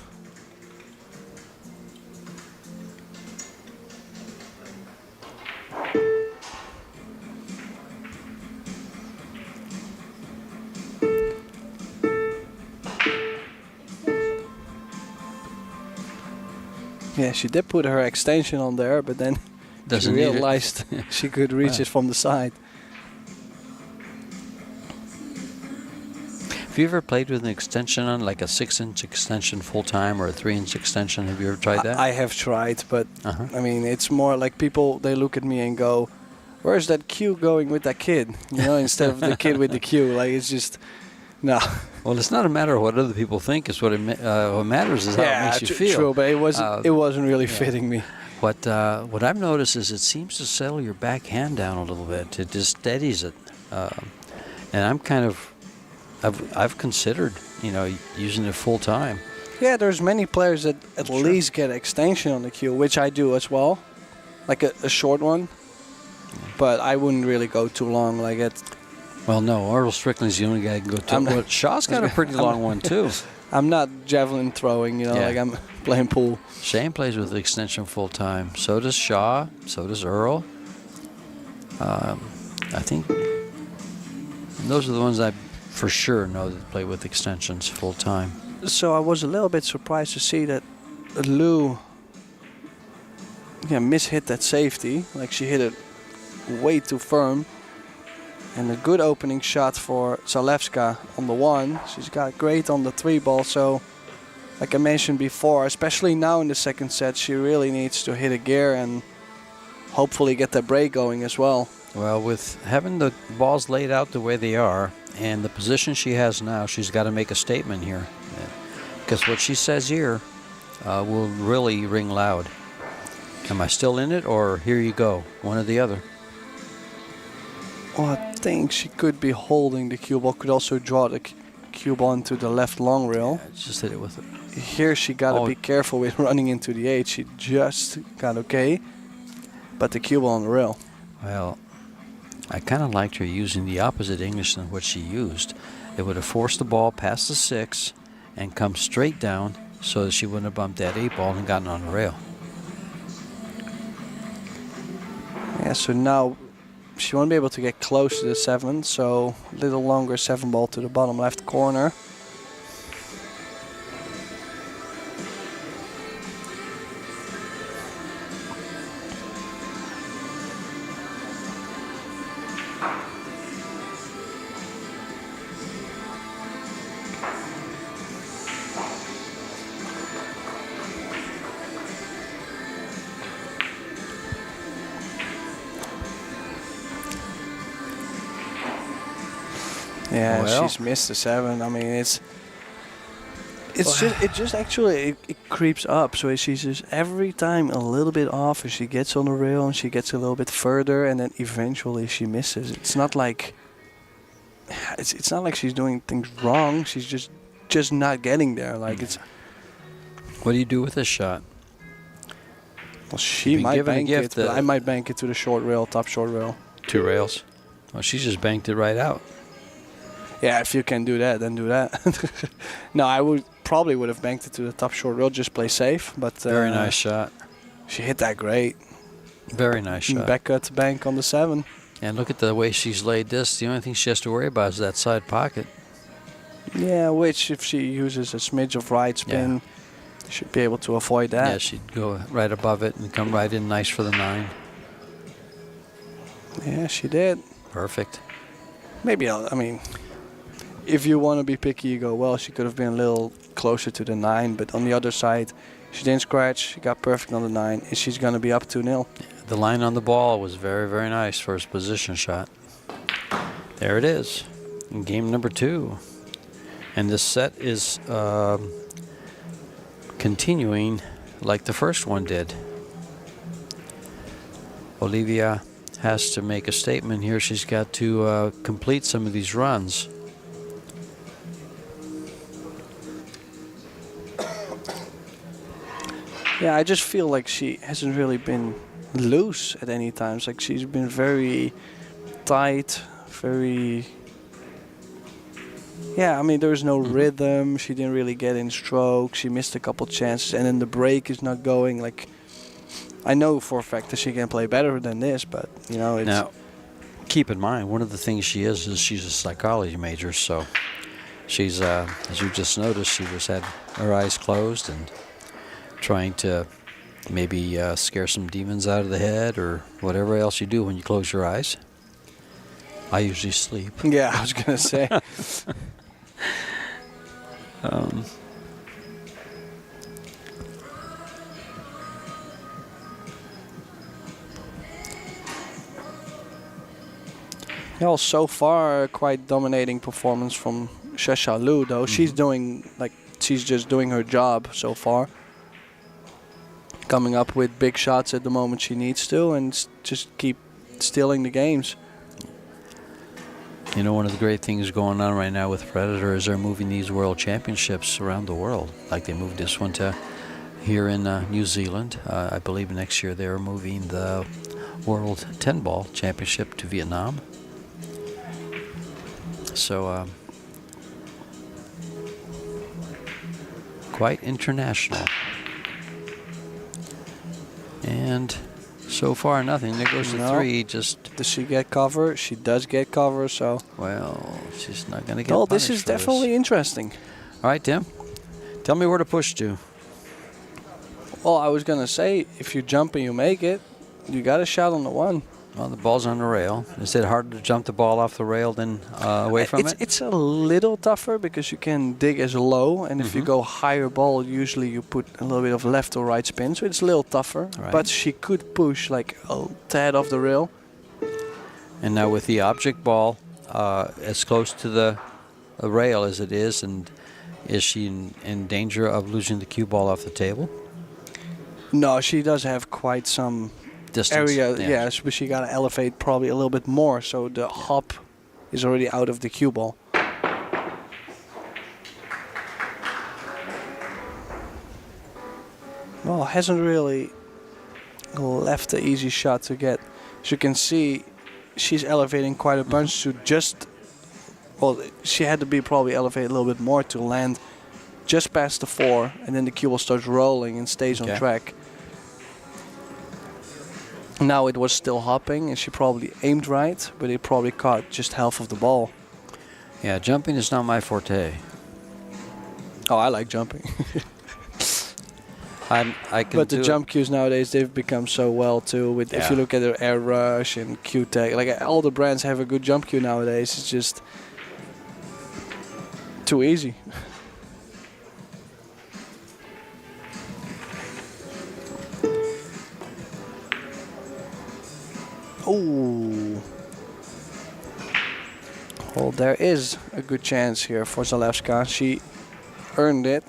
[SPEAKER 2] Yeah, she did put her extension on there, but then she realized she could reach it from the side.
[SPEAKER 1] Have you ever played with an extension on, like a 6-inch extension full time or a 3-inch extension? Have you ever tried that?
[SPEAKER 2] I have tried, but I mean, it's more like people, they look at me and go, where's that cue going with that kid? You know, instead of the kid with the cue. Like, it's just, no.
[SPEAKER 1] Well, it's not a matter of what other people think. It's what matters is how it makes you feel.
[SPEAKER 2] True, but it wasn't really fitting me.
[SPEAKER 1] What I've noticed is it seems to settle your backhand down a little bit. It just steadies it. And I'm kind of, I've considered, using it full time.
[SPEAKER 2] Yeah, there's many players that at least get extension on the cue, which I do as well, like a short one. But I wouldn't really go too long, like it.
[SPEAKER 1] Well, no, Earl Strickland's the only guy who can go too. Well, Shaw's got a pretty long one too.
[SPEAKER 2] I'm not javelin throwing, like I'm playing pool.
[SPEAKER 1] Shane plays with the extension full time. So does Shaw. So does Earl. I think those are the ones I for sure know that play with extensions full time.
[SPEAKER 2] So I was a little bit surprised to see that LIU mishit that safety. Like she hit it way too firm. And a good opening shot for ZALEWSKA on the 1. She's got great on the 3 ball. So like I mentioned before, especially now in the second set, she really needs to hit a gear and hopefully get that break going as well.
[SPEAKER 1] Well, with having the balls laid out the way they are and the position she has now, she's got to make a statement here. Because what she says here will really ring loud. Am I still in it, or here you go, one or the other?
[SPEAKER 2] Well, I think she could be holding the cue ball, could also draw the cue ball into the left long rail.
[SPEAKER 1] Yeah, just hit it with it.
[SPEAKER 2] Here she got to be careful with running into the 8. She just got okay, but the cue ball on the rail.
[SPEAKER 1] Well, I kind of liked her using the opposite English than what she used. It would have forced the ball past the 6 and come straight down so that she wouldn't have bumped that 8 ball and gotten on the rail.
[SPEAKER 2] Yeah, so now she won't be able to get close to the 7, so a little longer 7 ball to the bottom left corner. Yeah,
[SPEAKER 1] well,
[SPEAKER 2] she's missed the 7. I mean, it just actually it creeps up. So she's just every time a little bit off, and she gets on the rail and she gets a little bit further, and then eventually she misses. It's not like she's doing things wrong. She's just not getting there. Like it's.
[SPEAKER 1] What do you do with this shot?
[SPEAKER 2] Well, she might bank it, but I might bank it to the short rail, top short rail.
[SPEAKER 1] 2 rails. Well, she just banked it right out.
[SPEAKER 2] Yeah, if you can do that, then do that. No, I probably would have banked it to the top short rail, just play safe. But
[SPEAKER 1] very nice shot.
[SPEAKER 2] She hit that great.
[SPEAKER 1] Very nice shot.
[SPEAKER 2] Back cut bank on the 7.
[SPEAKER 1] And look at the way she's laid this. The only thing she has to worry about is that side pocket.
[SPEAKER 2] Yeah, which if she uses a smidge of right spin, should be able to avoid that.
[SPEAKER 1] Yeah, she'd go right above it and come right in nice for the 9.
[SPEAKER 2] Yeah, she did.
[SPEAKER 1] Perfect.
[SPEAKER 2] Maybe, I mean, if you want to be picky, you go, well, she could have been a little closer to the 9, but on the other side, she didn't scratch, she got perfect on the 9, and she's going to be up 2-0.
[SPEAKER 1] The line on the ball was very, very nice for his position shot. There it is, in game number 2. And this set is continuing like the first one did. Olivia has to make a statement here. She's got to complete some of these runs.
[SPEAKER 2] Yeah, I just feel like she hasn't really been loose at any times. Like she's been very tight, very... Yeah, I mean, there's no rhythm. She didn't really get in stroke. She missed a couple chances, and then the break is not going. Like, I know for a fact that she can play better than this, but you know, it's.
[SPEAKER 1] Now, keep in mind, one of the things she is she's a psychology major. So, she's as you just noticed, she just had her eyes closed and trying to maybe scare some demons out of the head or whatever else you do when you close your eyes. I usually sleep.
[SPEAKER 2] Yeah, I was gonna say. Well, so far, quite dominating performance from Lu, though. She's doing, like, she's just doing her job so far. Coming up with big shots at the moment she needs to, and just keep stealing the games.
[SPEAKER 1] You know, one of the great things going on right now with Predator is they're moving these world championships around the world. Like they moved this one to here in New Zealand. I believe next year they're moving the World 10-Ball Championship to Vietnam. So, quite international. And so far, nothing. There goes the 3. Just
[SPEAKER 2] does she get cover? She does get cover. So
[SPEAKER 1] well, she's not going to get.
[SPEAKER 2] Oh, this is definitely interesting.
[SPEAKER 1] All right, Tim. Tell me where to push to.
[SPEAKER 2] Well, I was gonna say if you jump and you make it, you got a shot on the 1.
[SPEAKER 1] Well, the ball's on the rail. Is it harder to jump the ball off the rail than away from it?
[SPEAKER 2] It's a little tougher because you can dig as low, and if you go higher ball, usually you put a little bit of left or right spin, so it's a little tougher.
[SPEAKER 1] Right.
[SPEAKER 2] But she could push like a tad off the rail.
[SPEAKER 1] And now with the object ball as close to the rail as it is, and is she in danger of losing the cue ball off the table?
[SPEAKER 2] No, she does have quite some
[SPEAKER 1] distance
[SPEAKER 2] area, yes, but she gotta elevate probably a little bit more, so the hop is already out of the cue ball. Well, hasn't really left an easy shot to get. As you can see, she's elevating quite a bunch to just, well, she had to be probably elevated a little bit more to land just past the 4, and then the cue ball starts rolling and stays on track. Now it was still hopping, and she probably aimed right, but it probably caught just half of the ball.
[SPEAKER 1] Yeah, jumping is not my forte.
[SPEAKER 2] Oh, I like jumping.
[SPEAKER 1] I can.
[SPEAKER 2] But the jump cues nowadays, they've become so well too. With if you look at their Air Rush and Q-Tech, like all the brands have a good jump cue nowadays. It's just too easy. Oh, well, there is a good chance here for ZALEWSKA. She earned it.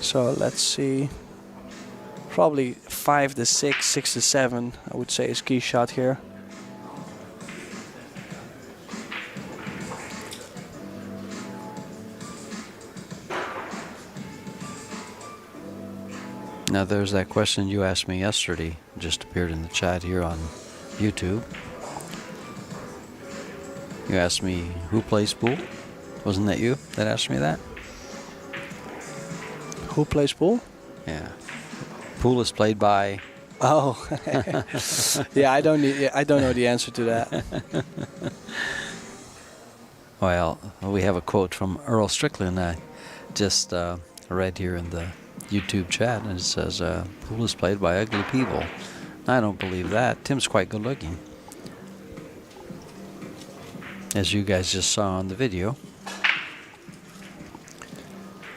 [SPEAKER 2] So let's see. Probably 5 to 6, 6 to 7, I would say is key shot here.
[SPEAKER 1] Now there's that question you asked me yesterday, just appeared in the chat here on YouTube. You asked me who plays pool. Wasn't that you that asked me that?
[SPEAKER 2] Who plays pool?
[SPEAKER 1] Yeah. Pool is played by...
[SPEAKER 2] Oh, yeah. I don't know the answer to that.
[SPEAKER 1] Well, we have a quote from Earl Strickland I just read here in the YouTube chat, and it says, "Pool is played by ugly people." I don't believe that. Tim's quite good looking, as you guys just saw on the video.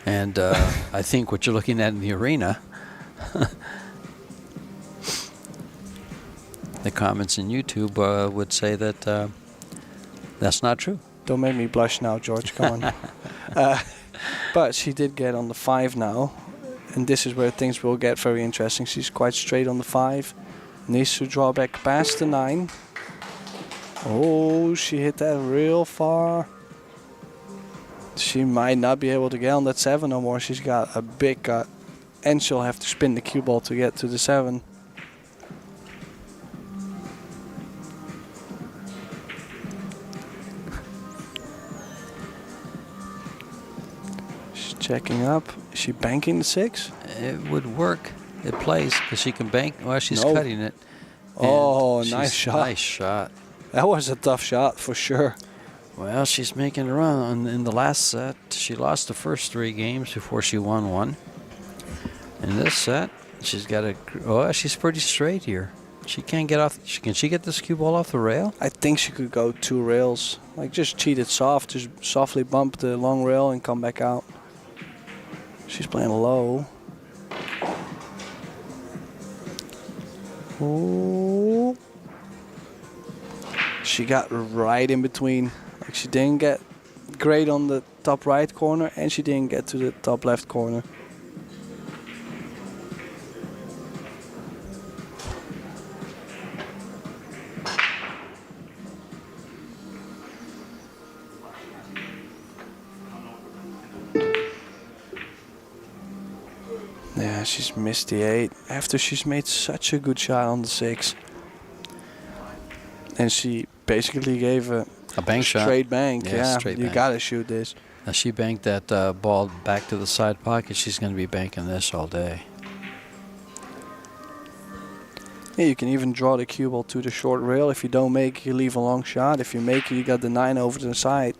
[SPEAKER 1] And I think what you're looking at in the arena, the comments in YouTube would say that that's not true.
[SPEAKER 2] Don't make me blush now, George. Come on. But she did get on the 5 now. And this is where things will get very interesting. She's quite straight on the 5. Needs to draw back past the 9. Oh, she hit that real far. She might not be able to get on that 7 no more. She's got a big cut. And she'll have to spin the cue ball to get to the 7. She's checking up. Is she banking the 6?
[SPEAKER 1] It would work. It plays because she can bank. Well, she's cutting it.
[SPEAKER 2] Oh, nice shot.
[SPEAKER 1] Nice shot.
[SPEAKER 2] That was a tough shot for sure.
[SPEAKER 1] Well, she's making a run. In the last set, she lost the first 3 games before she won one. In this set, she's got a... Oh, she's pretty straight here. She can't get off... Can she get this cue ball off the rail?
[SPEAKER 2] I think she could go 2 rails. Like, just cheat it soft. Just softly bump the long rail and come back out. She's playing low. Oh. She got right in between. Like, she didn't get great on the top right corner, and she didn't get to the top left corner. Yeah, she's missed the 8 after she's made such a good shot on the 6. And she basically gave a
[SPEAKER 1] bank shot.
[SPEAKER 2] Straight bank, yeah.
[SPEAKER 1] Straight
[SPEAKER 2] you
[SPEAKER 1] bank.
[SPEAKER 2] gotta shoot this.
[SPEAKER 1] Now she banked that ball back to the side pocket. She's going to be banking this all day.
[SPEAKER 2] Yeah, you can even draw the cue ball to the short rail. If you don't make, you leave a long shot. If you make it, you got the 9 over to the side.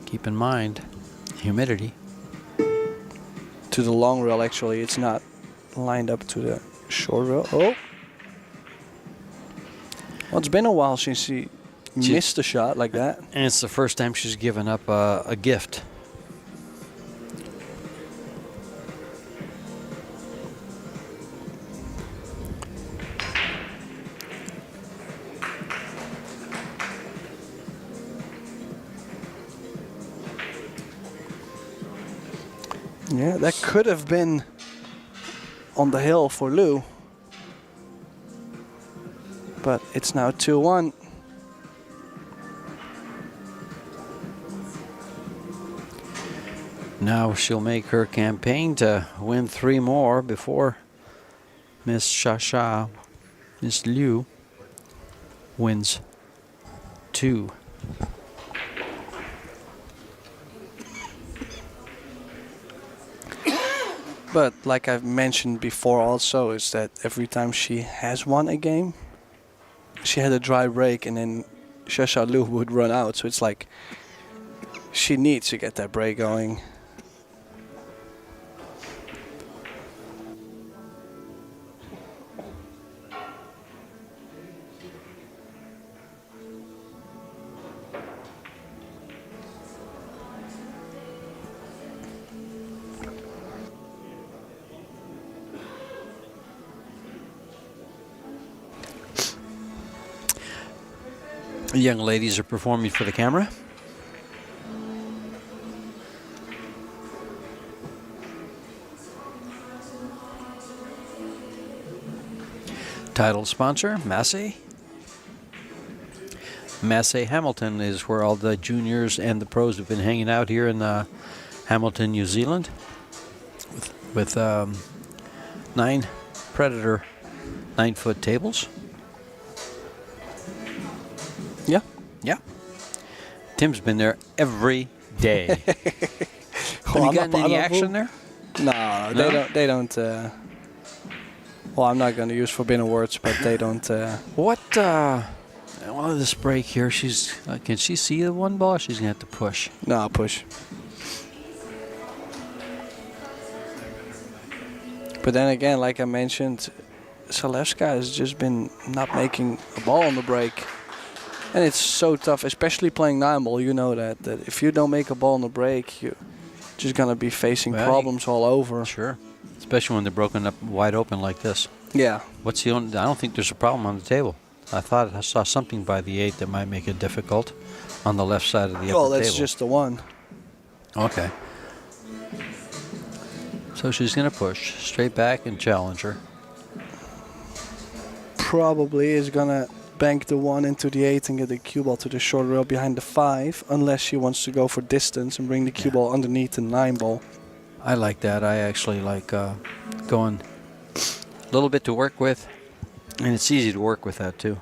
[SPEAKER 1] Keep in mind, humidity.
[SPEAKER 2] To the long rail, actually. It's not lined up to the short rail. Oh! Well, it's been a while since she missed a shot like that.
[SPEAKER 1] And it's the first time she's given up a gift.
[SPEAKER 2] Yeah, that could have been on the hill for Lou. But it's now 2-1.
[SPEAKER 1] Now she'll make her campaign to win 3 more before Miss Liu, wins 2.
[SPEAKER 2] But like I've mentioned before also, is that every time she has won a game, she had a dry break and then Liu would run out. So it's like she needs to get that break going.
[SPEAKER 1] The young ladies are performing for the camera. Title sponsor, Massé. Massé Hamilton is where all the juniors and the pros have been hanging out here in Hamilton, New Zealand, with 9 Predator 9-foot tables.
[SPEAKER 2] Yeah.
[SPEAKER 1] Yeah. Tim's been there every day. Have
[SPEAKER 2] Well,
[SPEAKER 1] you gotten any action there?
[SPEAKER 2] No,
[SPEAKER 1] No?
[SPEAKER 2] they don't. Well, I'm not going to use forbidden words, but they don't.
[SPEAKER 1] What? Well, this break here, she's. Can she see the one ball? She's gonna have to push.
[SPEAKER 2] No, push. But then again, like I mentioned, ZALEWSKA has just been not making a ball on the break. And it's so tough, especially playing 9-ball. You know that if you don't make a ball on the break, you're just going to be facing problems all over.
[SPEAKER 1] Sure. Especially when they're broken up wide open like this.
[SPEAKER 2] Yeah.
[SPEAKER 1] What's the only, I don't think there's a problem on the table. I thought I saw something by the 8 that might make it difficult on the left side of the upper table.
[SPEAKER 2] Well, that's just the one.
[SPEAKER 1] Okay. So she's going to push straight back and challenge her.
[SPEAKER 2] Probably is going to bank the 1 into the 8 and get the cue ball to the short rail behind the 5, unless she wants to go for distance and bring the cue ball underneath the 9-ball.
[SPEAKER 1] I like that. I actually like going a little bit to work with, and it's easy to work with that too.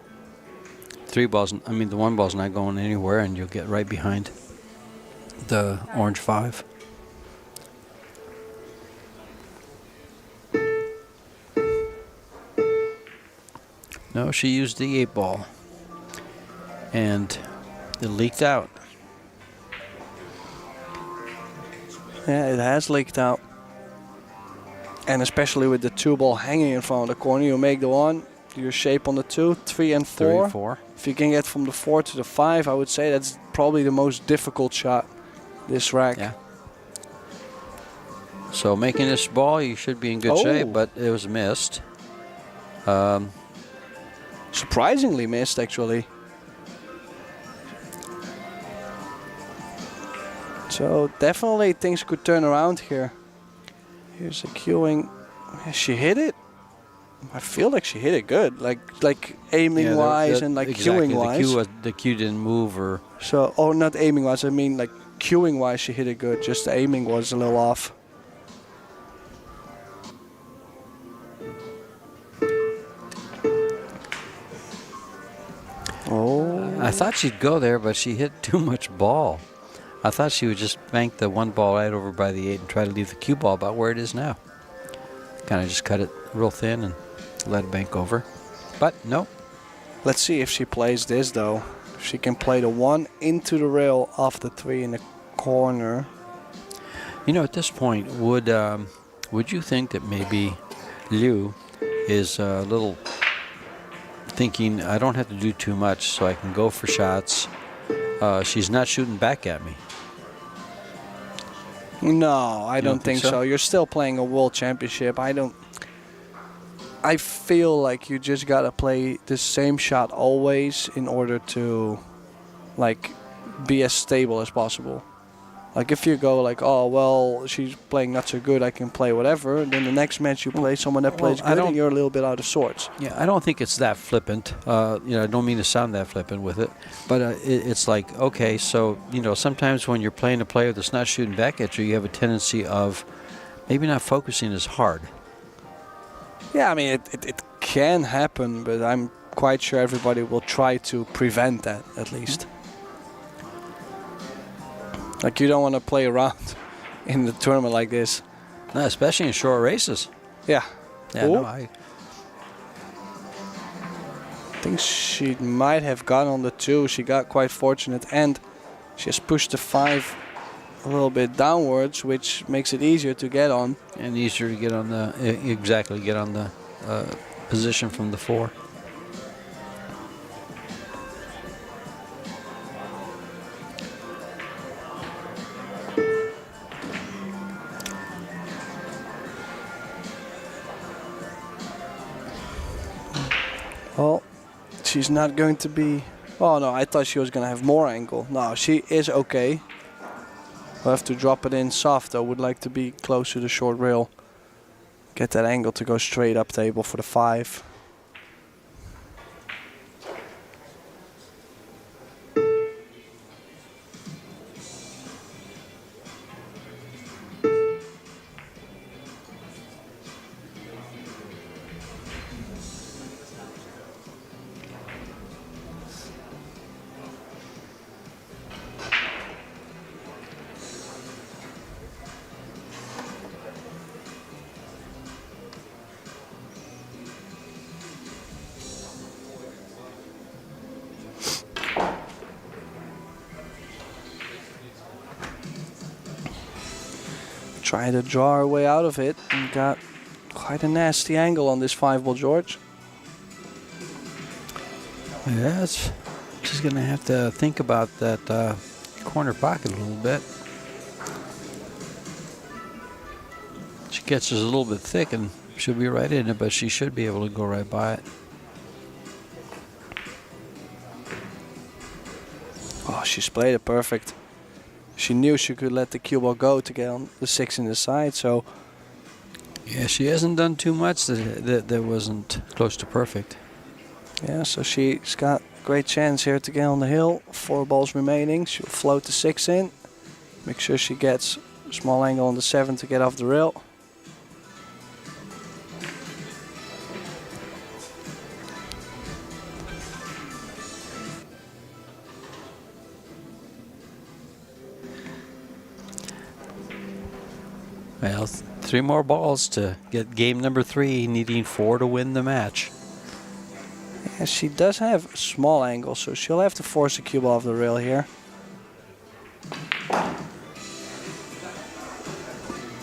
[SPEAKER 1] 3 balls, I mean the 1 ball's not going anywhere, and you'll get right behind the orange 5. No, she used the 8 ball, and it leaked out.
[SPEAKER 2] Yeah, it has leaked out. And especially with the 2 ball hanging in front of the corner, you make the 1, your shape on the 2, 3 and 4.
[SPEAKER 1] 3 and 4.
[SPEAKER 2] If you can get from the 4 to the 5, I would say that's probably the most difficult shot this rack.
[SPEAKER 1] Yeah. So making this ball, you should be in good shape, but it was missed.
[SPEAKER 2] Surprisingly missed, actually. So definitely things could turn around here. Here's a cueing. She hit it. I feel like she hit it good, like aiming wise and like
[SPEAKER 1] exactly,
[SPEAKER 2] cueing wise.
[SPEAKER 1] The cue didn't move, or
[SPEAKER 2] so, or not aiming wise. I mean like cueing wise, she hit it good. Just the aiming was a little off. Oh.
[SPEAKER 1] I thought she'd go there, but she hit too much ball. I thought she would just bank the 1 ball right over by the 8 and try to leave the cue ball about where it is now. Kind of just cut it real thin and let it bank over. But no.
[SPEAKER 2] Let's see if she plays this though. If she can play the 1 into the rail off the 3 in the corner.
[SPEAKER 1] You know, at this point, would you think that maybe LIU is a little thinking, I don't have to do too much, so I can go for shots. She's not shooting back at me.
[SPEAKER 2] No, I don't think so. You're still playing a world championship. I feel like you just gotta play the same shot always in order to like be as stable as possible. Like if you go like, oh well, she's playing not so good, I can play whatever, and then the next match you play someone that plays good and you're a little bit out of sorts.
[SPEAKER 1] Yeah, I don't think it's that flippant. I don't mean to sound that flippant with it, but it's like, okay, so sometimes when you're playing a player that's not shooting back at you, you have a tendency of maybe not focusing as hard.
[SPEAKER 2] Yeah, I mean it can happen, but I'm quite sure everybody will try to prevent that at least. Like you don't want to play around in the tournament like this.
[SPEAKER 1] No, especially in short races.
[SPEAKER 2] Yeah.
[SPEAKER 1] Yeah, no, I
[SPEAKER 2] think she might have gone on the 2. She got quite fortunate, and she has pushed the 5 a little bit downwards, which makes it easier to get on.
[SPEAKER 1] And easier to get on the position from the 4.
[SPEAKER 2] Well, she's not going to be Oh no, I thought she was gonna have more angle. No, she is okay. We'll have to drop it in soft. I would like to be close to the short rail. Get that angle to go straight up table for the 5. Try to draw our way out of it and got quite a nasty angle on this 5-ball George.
[SPEAKER 1] Yeah, she's going to have to think about that corner pocket a little bit. She catches a little bit thick and should be right in it, but she should be able to go right by it.
[SPEAKER 2] Oh, she's played it perfect. She knew she could let the cue ball go to get on the 6 in the side, so...
[SPEAKER 1] Yeah, she hasn't done too much that wasn't close to perfect.
[SPEAKER 2] Yeah, so she's got a great chance here to get on the hill. 4 balls remaining. She'll float the 6 in. Make sure she gets a small angle on the 7 to get off the rail.
[SPEAKER 1] Well, 3 more balls to get game number 3, needing 4 to win the match.
[SPEAKER 2] Yeah, she does have a small angle, so she'll have to force the cue ball off the rail here.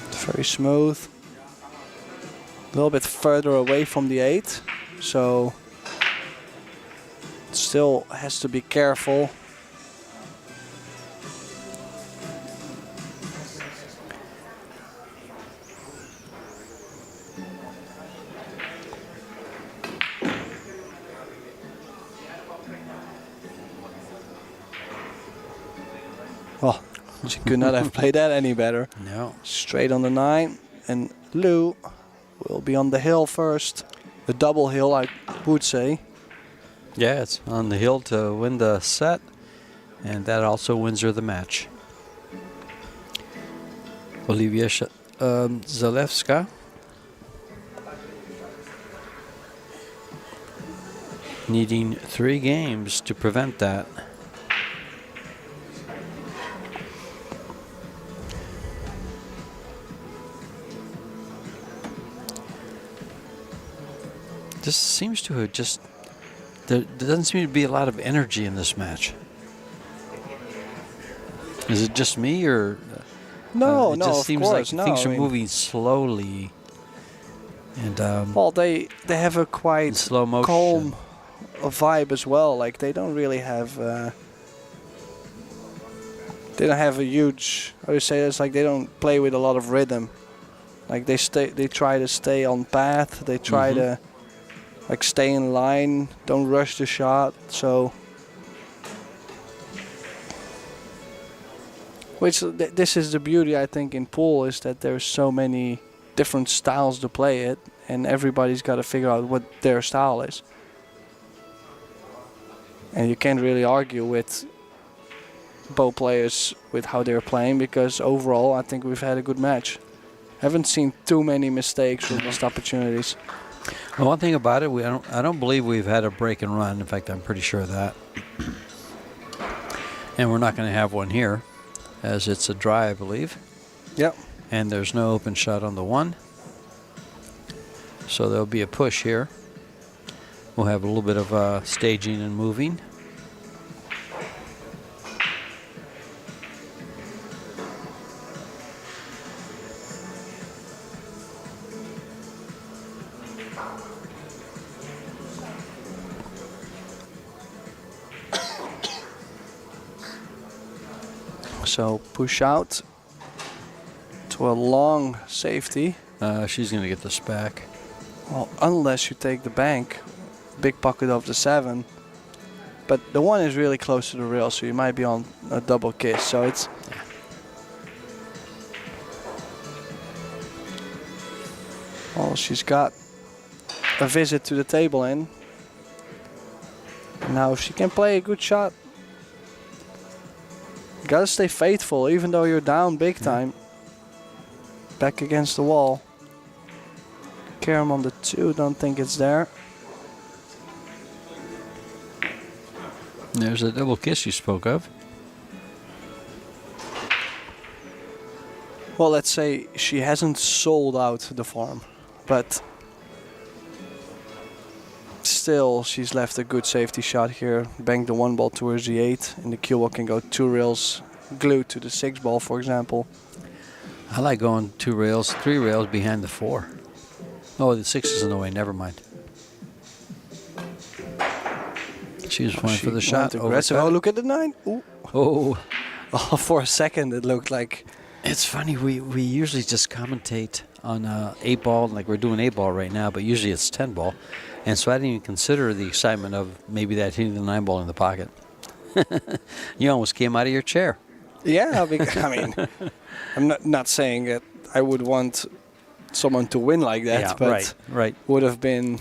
[SPEAKER 2] It's very smooth. A little bit further away from the 8, so still has to be careful. Oh, she could not have played that any better.
[SPEAKER 1] No.
[SPEAKER 2] Straight on the 9, and LIU will be on the hill first. The double hill, I would say.
[SPEAKER 1] Yeah, it's on the hill to win the set, and that also wins her the match. Olivia ZALEWSKA needing 3 games to prevent that. This seems to have just... There doesn't seem to be a lot of energy in this match. Is it just me, or...
[SPEAKER 2] No,
[SPEAKER 1] it
[SPEAKER 2] no,
[SPEAKER 1] just
[SPEAKER 2] of
[SPEAKER 1] seems
[SPEAKER 2] course,
[SPEAKER 1] like
[SPEAKER 2] no.
[SPEAKER 1] things
[SPEAKER 2] I
[SPEAKER 1] are
[SPEAKER 2] mean,
[SPEAKER 1] moving slowly. And
[SPEAKER 2] well, they have a quite
[SPEAKER 1] slow motion.
[SPEAKER 2] calm vibe as well. Like they don't really have... they don't have a huge... How do you say this? Like they don't play with a lot of rhythm. Like they try to stay on path. They try to like stay in line. Don't rush the shot. So, this is the beauty I think in pool, is that there's so many different styles to play it, and everybody's got to figure out what their style is. And you can't really argue with both players with how they're playing, because overall I think we've had a good match. Haven't seen too many mistakes or missed opportunities.
[SPEAKER 1] Well, one thing about it, I don't believe we've had a break and run. In fact, I'm pretty sure of that. And we're not going to have one here, as it's a dry, I believe.
[SPEAKER 2] Yep.
[SPEAKER 1] And there's no open shot on the 1. So there'll be a push here. We'll have a little bit of staging and moving.
[SPEAKER 2] So push out to a long safety.
[SPEAKER 1] She's going to get this back.
[SPEAKER 2] Well, unless you take the bank, big pocket of the 7. But the one is really close to the rail, so you might be on a double kiss. So it's... Well, she's got a visit to the table in. Now, if she can play a good shot, you gotta stay faithful, even though you're down big time. Back against the wall. Carom on the 2, don't think it's there.
[SPEAKER 1] There's a double kiss you spoke of.
[SPEAKER 2] Well, let's say she hasn't sold out the farm, but still she's left a good safety shot here. Banked the 1 ball towards the 8, and the cue ball can go 2 rails glued to the 6 ball, for example.
[SPEAKER 1] I like going 2 rails, 3 rails behind the 4. Oh, the 6 is in the way. Never mind. She was fine for the shot.
[SPEAKER 2] Aggressive. Oh, look at the 9. Ooh.
[SPEAKER 1] Oh.
[SPEAKER 2] Oh, for a second it looked like...
[SPEAKER 1] It's funny. We usually just commentate on 8 ball, like we're doing 8 ball right now, but usually it's 10 ball. And so I didn't even consider the excitement of maybe that hitting the 9 ball in the pocket. You almost came out of your chair.
[SPEAKER 2] Yeah, I mean, I'm not saying that I would want someone to win like that,
[SPEAKER 1] Yeah,
[SPEAKER 2] but
[SPEAKER 1] right.
[SPEAKER 2] would have been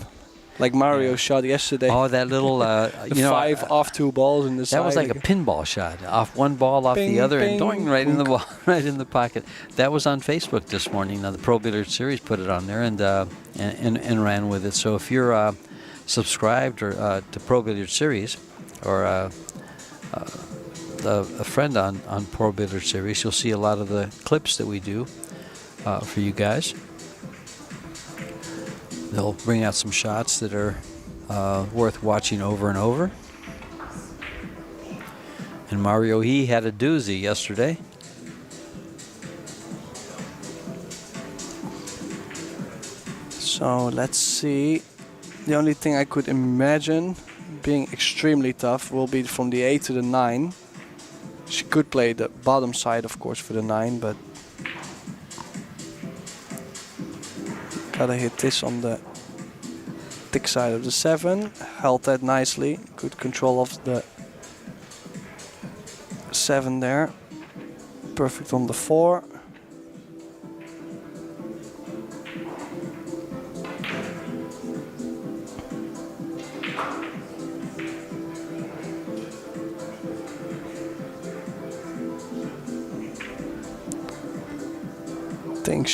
[SPEAKER 2] like Mario shot yesterday.
[SPEAKER 1] Oh, that little,
[SPEAKER 2] the 5 off 2 balls in the side.
[SPEAKER 1] That was like a pinball shot, off one ball, off
[SPEAKER 2] Bing,
[SPEAKER 1] the other,
[SPEAKER 2] bing,
[SPEAKER 1] and doing right in the ball, right in the pocket. That was on Facebook this morning. Now the Pro Billiard Series put it on there and ran with it. So if you're subscribed or to Pro Billiard Series or a friend on Pro Billiard Series, you'll see a lot of the clips that we do for you guys. They'll bring out some shots that are worth watching over and over. And Mario, he had a doozy yesterday.
[SPEAKER 2] So let's see. The only thing I could imagine being extremely tough will be from the 8 to the 9. She could play the bottom side, of course, for the 9, but gotta hit this on the thick side of the 7. Held that nicely. Good control of the 7 there. Perfect on the 4. Think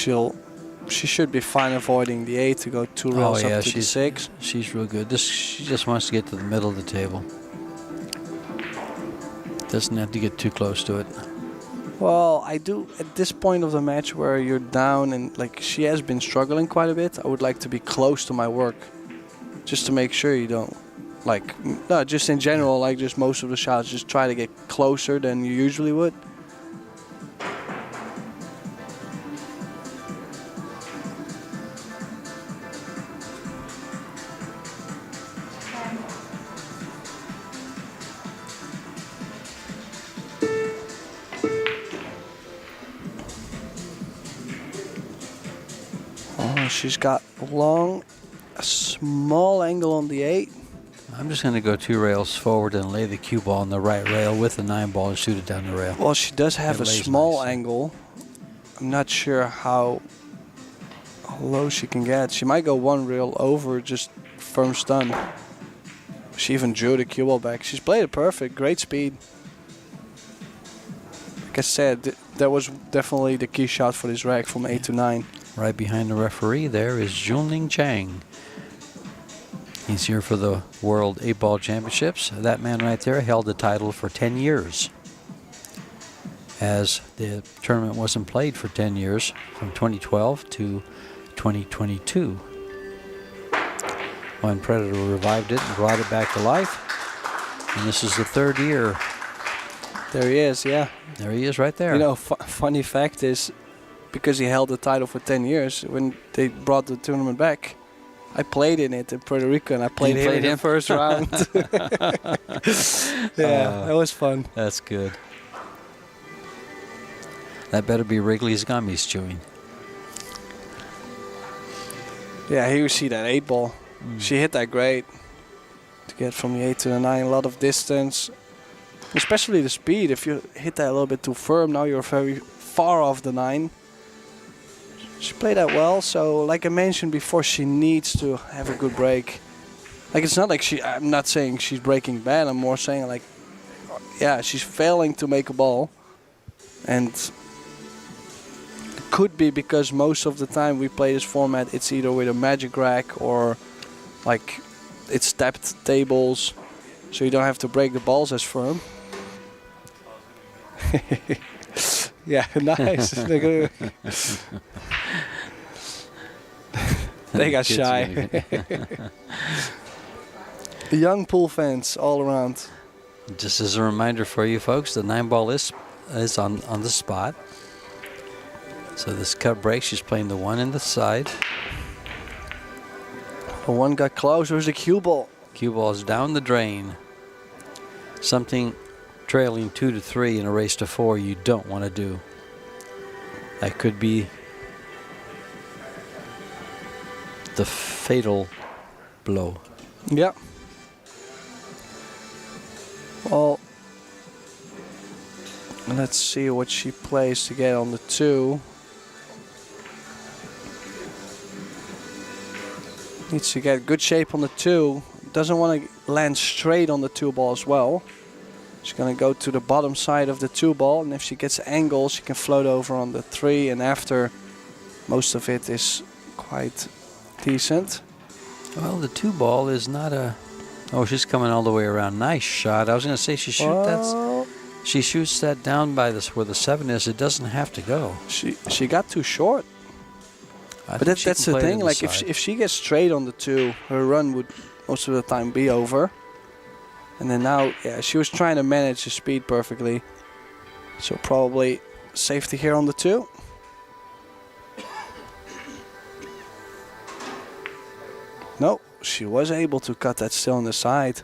[SPEAKER 2] she should be fine avoiding the 8 to go 2 rails up to the 6.
[SPEAKER 1] She's real good. She just wants to get to the middle of the table. Doesn't have to get too close to it.
[SPEAKER 2] Well, I do at this point of the match where you're down and like she has been struggling quite a bit. I would like to be close to my work, just to make sure you don't just in general, like just most of the shots, just try to get closer than you usually would. She's got a small angle on the 8.
[SPEAKER 1] I'm just going to go 2 rails forward and lay the cue ball on the right rail with the 9 ball and shoot it down the rail.
[SPEAKER 2] Well, she does have a small angle. I'm not sure how low she can get. She might go 1 rail over, just firm stun. She even drew the cue ball back. She's played it perfect, great speed. Like I said, that was definitely the key shot for this rack from 8 to 9.
[SPEAKER 1] Right behind the referee there is Junling Chang. He's here for the World 8-Ball Championships. That man right there held the title for 10 years. As the tournament wasn't played for 10 years, from 2012 to 2022. When Predator revived it and brought it back to life. And this is the 3rd year.
[SPEAKER 2] There he is, yeah.
[SPEAKER 1] There he is right there.
[SPEAKER 2] You know, funny fact is, because he held the title for 10 years, when they brought the tournament back, I played in it in Puerto Rico, and I played him in the first round. Yeah, that was fun.
[SPEAKER 1] That's good. That better be Wrigley's gummies chewing.
[SPEAKER 2] Yeah, here you see that 8 ball. She hit that great. to get from the 8 to the 9. A lot of distance, especially the speed. If you hit that a little bit too firm, now you're very far off the 9. She played that well, so like I mentioned before, she needs to have a good break. Like, it's not like I'm not saying she's breaking bad, I'm more saying like, yeah, she's failing to make a ball. And it could be because most of the time we play this format, it's either with a magic rack or like it's stepped tables, so you don't have to break the balls as firm. Yeah, nice. They got shy. The young pool fans all around.
[SPEAKER 1] Just as a reminder for you folks, the 9-ball is on the spot. So this cut break, she's playing the 1 in the side.
[SPEAKER 2] The 1 got close. There's a cue ball.
[SPEAKER 1] Cue ball is down the drain. Something trailing 2 to 3 in a race to 4 you don't want to do. That could be the fatal blow.
[SPEAKER 2] Yeah. Well, let's see what she plays to get on the 2. Needs to get good shape on the 2. Doesn't want to land straight on the 2 ball as well. She's going to go to the bottom side of the 2 ball, and if she gets angle, she can float over on the 3, and after most of it is quite decent.
[SPEAKER 1] Well, the 2 ball is not a... Oh, she's coming all the way around. Nice shot. I was going to say she shoots that down by this where the 7 is. It doesn't have to go.
[SPEAKER 2] She got too short. But that's the thing. Like if she gets straight on the 2, her run would most of the time be over. And then now, yeah, she was trying to manage the speed perfectly. So probably safety here on the 2. No, she was able to cut that still on the side.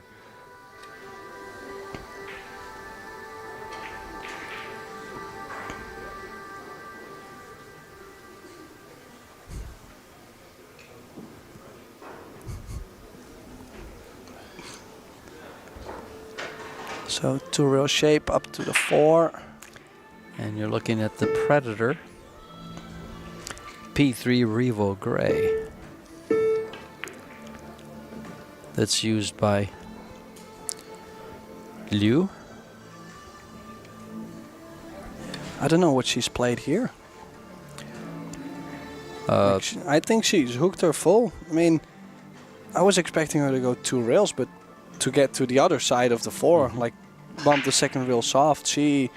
[SPEAKER 2] So 2 real shape up to the 4.
[SPEAKER 1] And you're looking at the Predator P3 Revo Gray. That's used by LIU.
[SPEAKER 2] I don't know what she's played here. I think she's hooked her full. I mean, I was expecting her to go 2 rails, but to get to the other side of the 4, like bump the second rail soft, she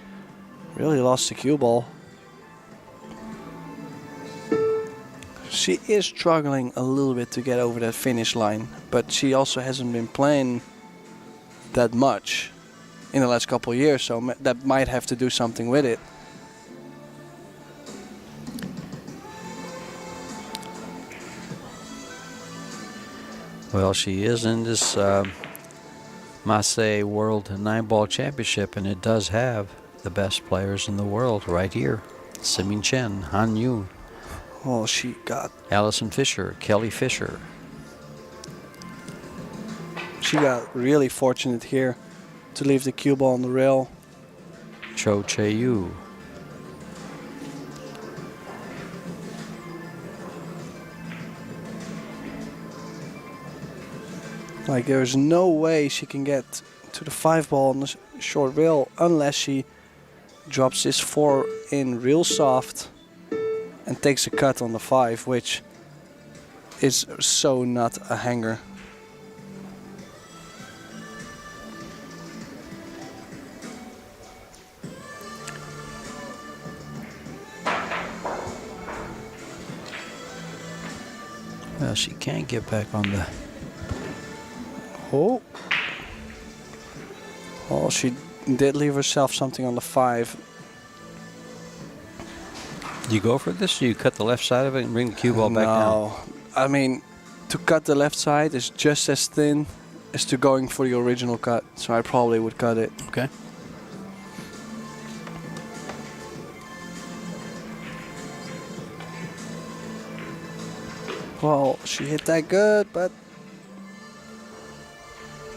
[SPEAKER 2] really lost the cue ball. She is struggling a little bit to get over that finish line, but she also hasn't been playing that much in the last couple of years, so that might have to do something with it.
[SPEAKER 1] Well, she is in this Massé World 9-Ball Championship, and it does have the best players in the world right here. Simin Chen, Han Yun.
[SPEAKER 2] Oh, she got...
[SPEAKER 1] Allison Fisher, Kelly Fisher.
[SPEAKER 2] She got really fortunate here to leave the cue ball on the rail.
[SPEAKER 1] Cho Che-yu.
[SPEAKER 2] Like, there's no way she can get to the 5 ball on the short rail unless she drops this 4 in real soft and takes a cut on the 5, which is so not a hanger.
[SPEAKER 1] Well, she can't get back on the...
[SPEAKER 2] Oh. Oh, she did leave herself something on the 5.
[SPEAKER 1] Do you go for this, or you cut the left side of it and bring the cue ball back down?
[SPEAKER 2] No, I mean, to cut the left side is just as thin as to going for the original cut, so I probably would cut it.
[SPEAKER 1] Okay.
[SPEAKER 2] Well, she hit that good, but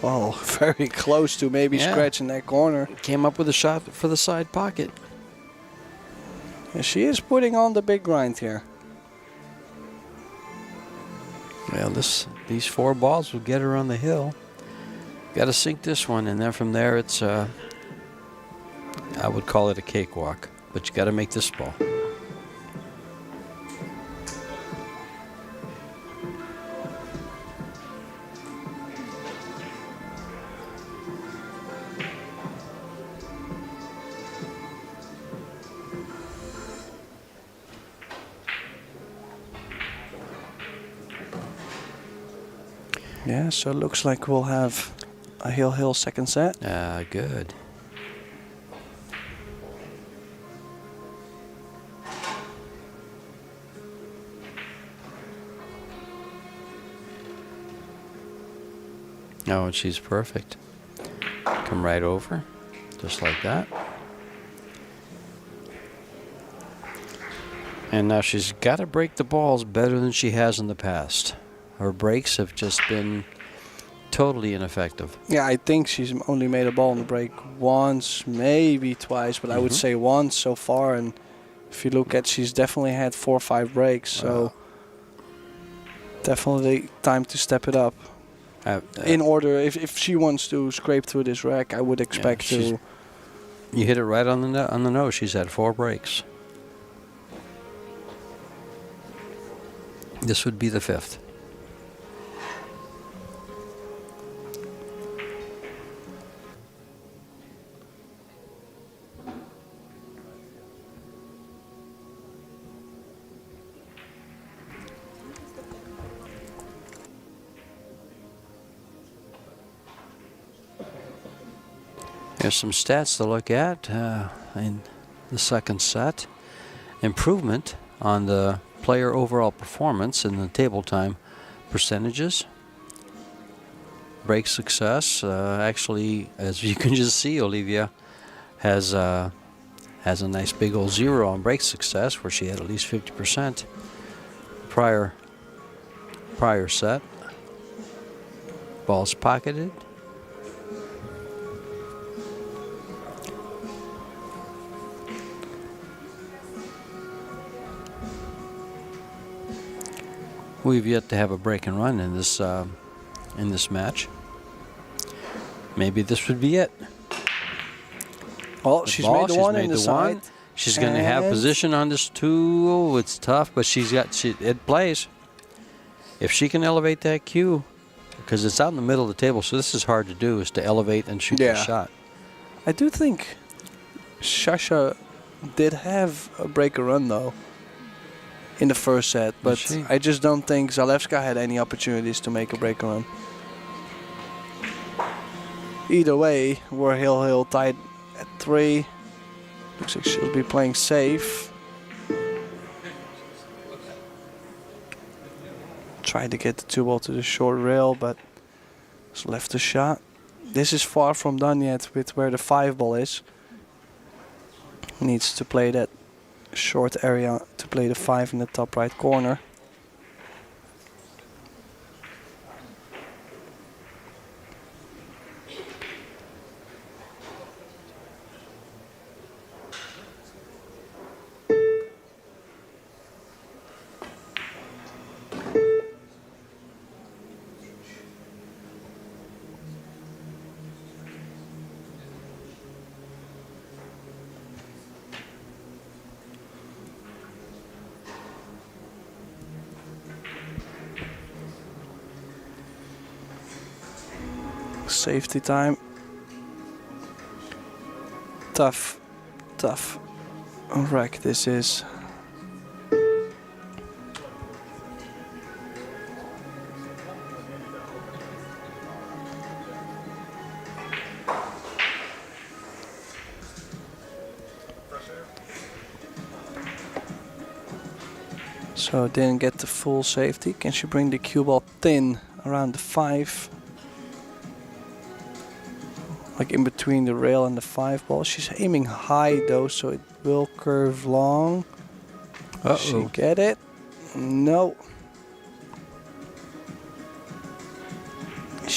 [SPEAKER 2] Oh, very close to maybe
[SPEAKER 1] Yeah.
[SPEAKER 2] scratching that corner.
[SPEAKER 1] Came up with a shot for the side pocket.
[SPEAKER 2] And she is putting on the big grind here.
[SPEAKER 1] Well, these 4 balls will get her on the hill. Got to sink this one, and then from there it's I would call it a cakewalk, but you got to make this ball.
[SPEAKER 2] Yeah, so it looks like we'll have a heel second set.
[SPEAKER 1] Good. Oh, and she's perfect. Come right over, just like that. And now she's got to break the balls better than she has in the past. Her breaks have just been totally ineffective.
[SPEAKER 2] Yeah, I think she's only made a ball on the break once, maybe twice, but I would say once so far. And if you look at, she's definitely had 4 or 5 breaks, so definitely time to step it up. In order, if she wants to scrape through this rack, I would expect to.
[SPEAKER 1] You hit it right on the nose. She's had 4 breaks. This would be the 5th. There's some stats to look at in the second set. Improvement on the player overall performance in the table time percentages. Break success. Actually, as you can just see, Olivia has a nice big old 0 on break success, where she had at least 50% prior set. Balls pocketed. We've yet to have a break and run in this match. Maybe this would be it.
[SPEAKER 2] Oh, she's made the one in the side.
[SPEAKER 1] She's going to have position on this 2. Oh, it's tough, but it plays. If she can elevate that cue, because it's out in the middle of the table, so this is hard to do, is to elevate and shoot the shot.
[SPEAKER 2] I do think Sasha did have a break and run though in the first set, but I just don't think ZALEWSKA had any opportunities to make a break and run. Either way, we're heel tied at 3. Looks like she'll be playing safe. Tried to get the 2 ball to the short rail, but it's left a shot. This is far from done yet with where the 5 ball is. Needs to play that short area to play the 5 in the top right corner. Safety time. Tough rack this is. So didn't get the full safety. Can she bring the cue ball thin around the 5? Like in between the rail and the 5 ball. She's aiming high though, so it will curve long. She get it? No.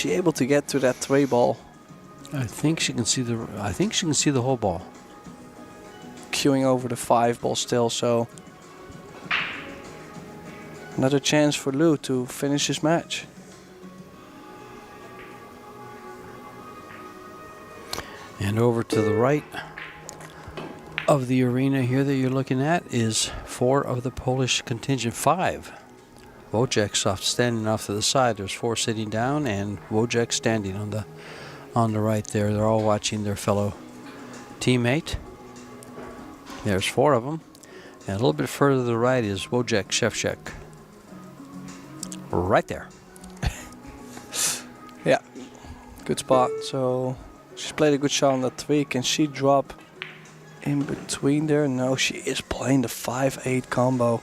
[SPEAKER 2] she able to get to that 3 ball?
[SPEAKER 1] I think she can see the. I think she can see the whole ball.
[SPEAKER 2] Queuing over the 5 ball still, so another chance for Liu to finish his match.
[SPEAKER 1] And over to the right of the arena here that you're looking at is 4 of the Polish contingent. 5. Wojciech standing off to the side. There's 4 sitting down, and Wojciech standing on the right there. They're all watching their fellow teammate. There's 4 of them. And a little bit further to the right is Wojciech Szewczak. Right there.
[SPEAKER 2] Yeah, good spot. So she's played a good shot on that 3. Can she drop in between there? No, she is playing the 5-8 combo.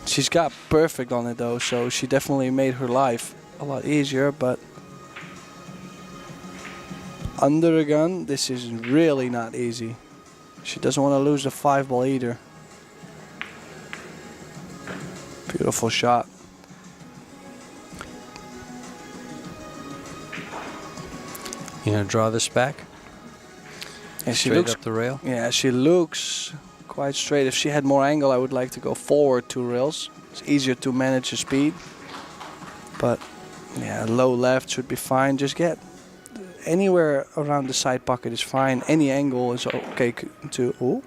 [SPEAKER 2] She's got perfect on it though, so she definitely made her life a lot easier, but under the gun, this is really not easy. She doesn't want to lose the 5 ball either. Beautiful shot.
[SPEAKER 1] You gonna draw this back?
[SPEAKER 2] And she
[SPEAKER 1] Straight
[SPEAKER 2] looks,
[SPEAKER 1] up the rail?
[SPEAKER 2] yeah, she looks quite straight. If she had more angle, I would like to go forward 2 rails. It's easier to manage the speed. But yeah, low left should be fine. Just get anywhere around the side pocket is fine. Any angle is okay to. Oh,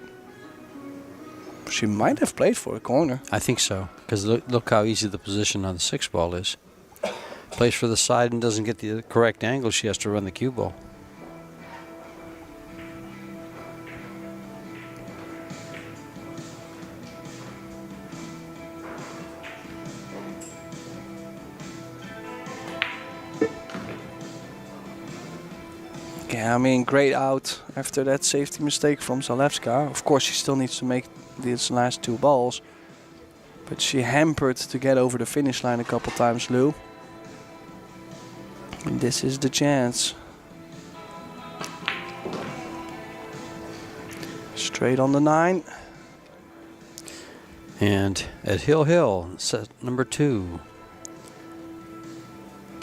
[SPEAKER 2] she might have played for a corner.
[SPEAKER 1] I think so, because look how easy the position on the 6 ball is. Plays for the side and doesn't get the correct angle, she has to run the cue ball.
[SPEAKER 2] Yeah, I mean, great out after that safety mistake from ZALEWSKA. Of course, she still needs to make these last 2 balls. But she hampered to get over the finish line a couple times, Liu. And this is the chance. Straight on the 9.
[SPEAKER 1] And at Hill, set number 2.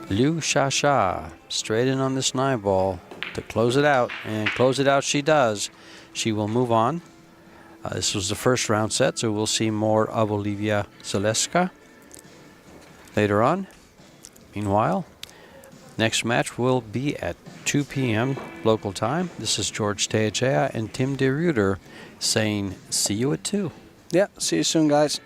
[SPEAKER 1] Liu Sha straight in on this 9 ball to close it out, and close it out she does. She will move on. This was the first round set, so we'll see more of Olivia ZALEWSKA later on. Meanwhile, next match will be at 2 p.m. local time. This is George Teachea and Tim de Ruiter saying see you at 2.
[SPEAKER 2] Yeah, see you soon, guys.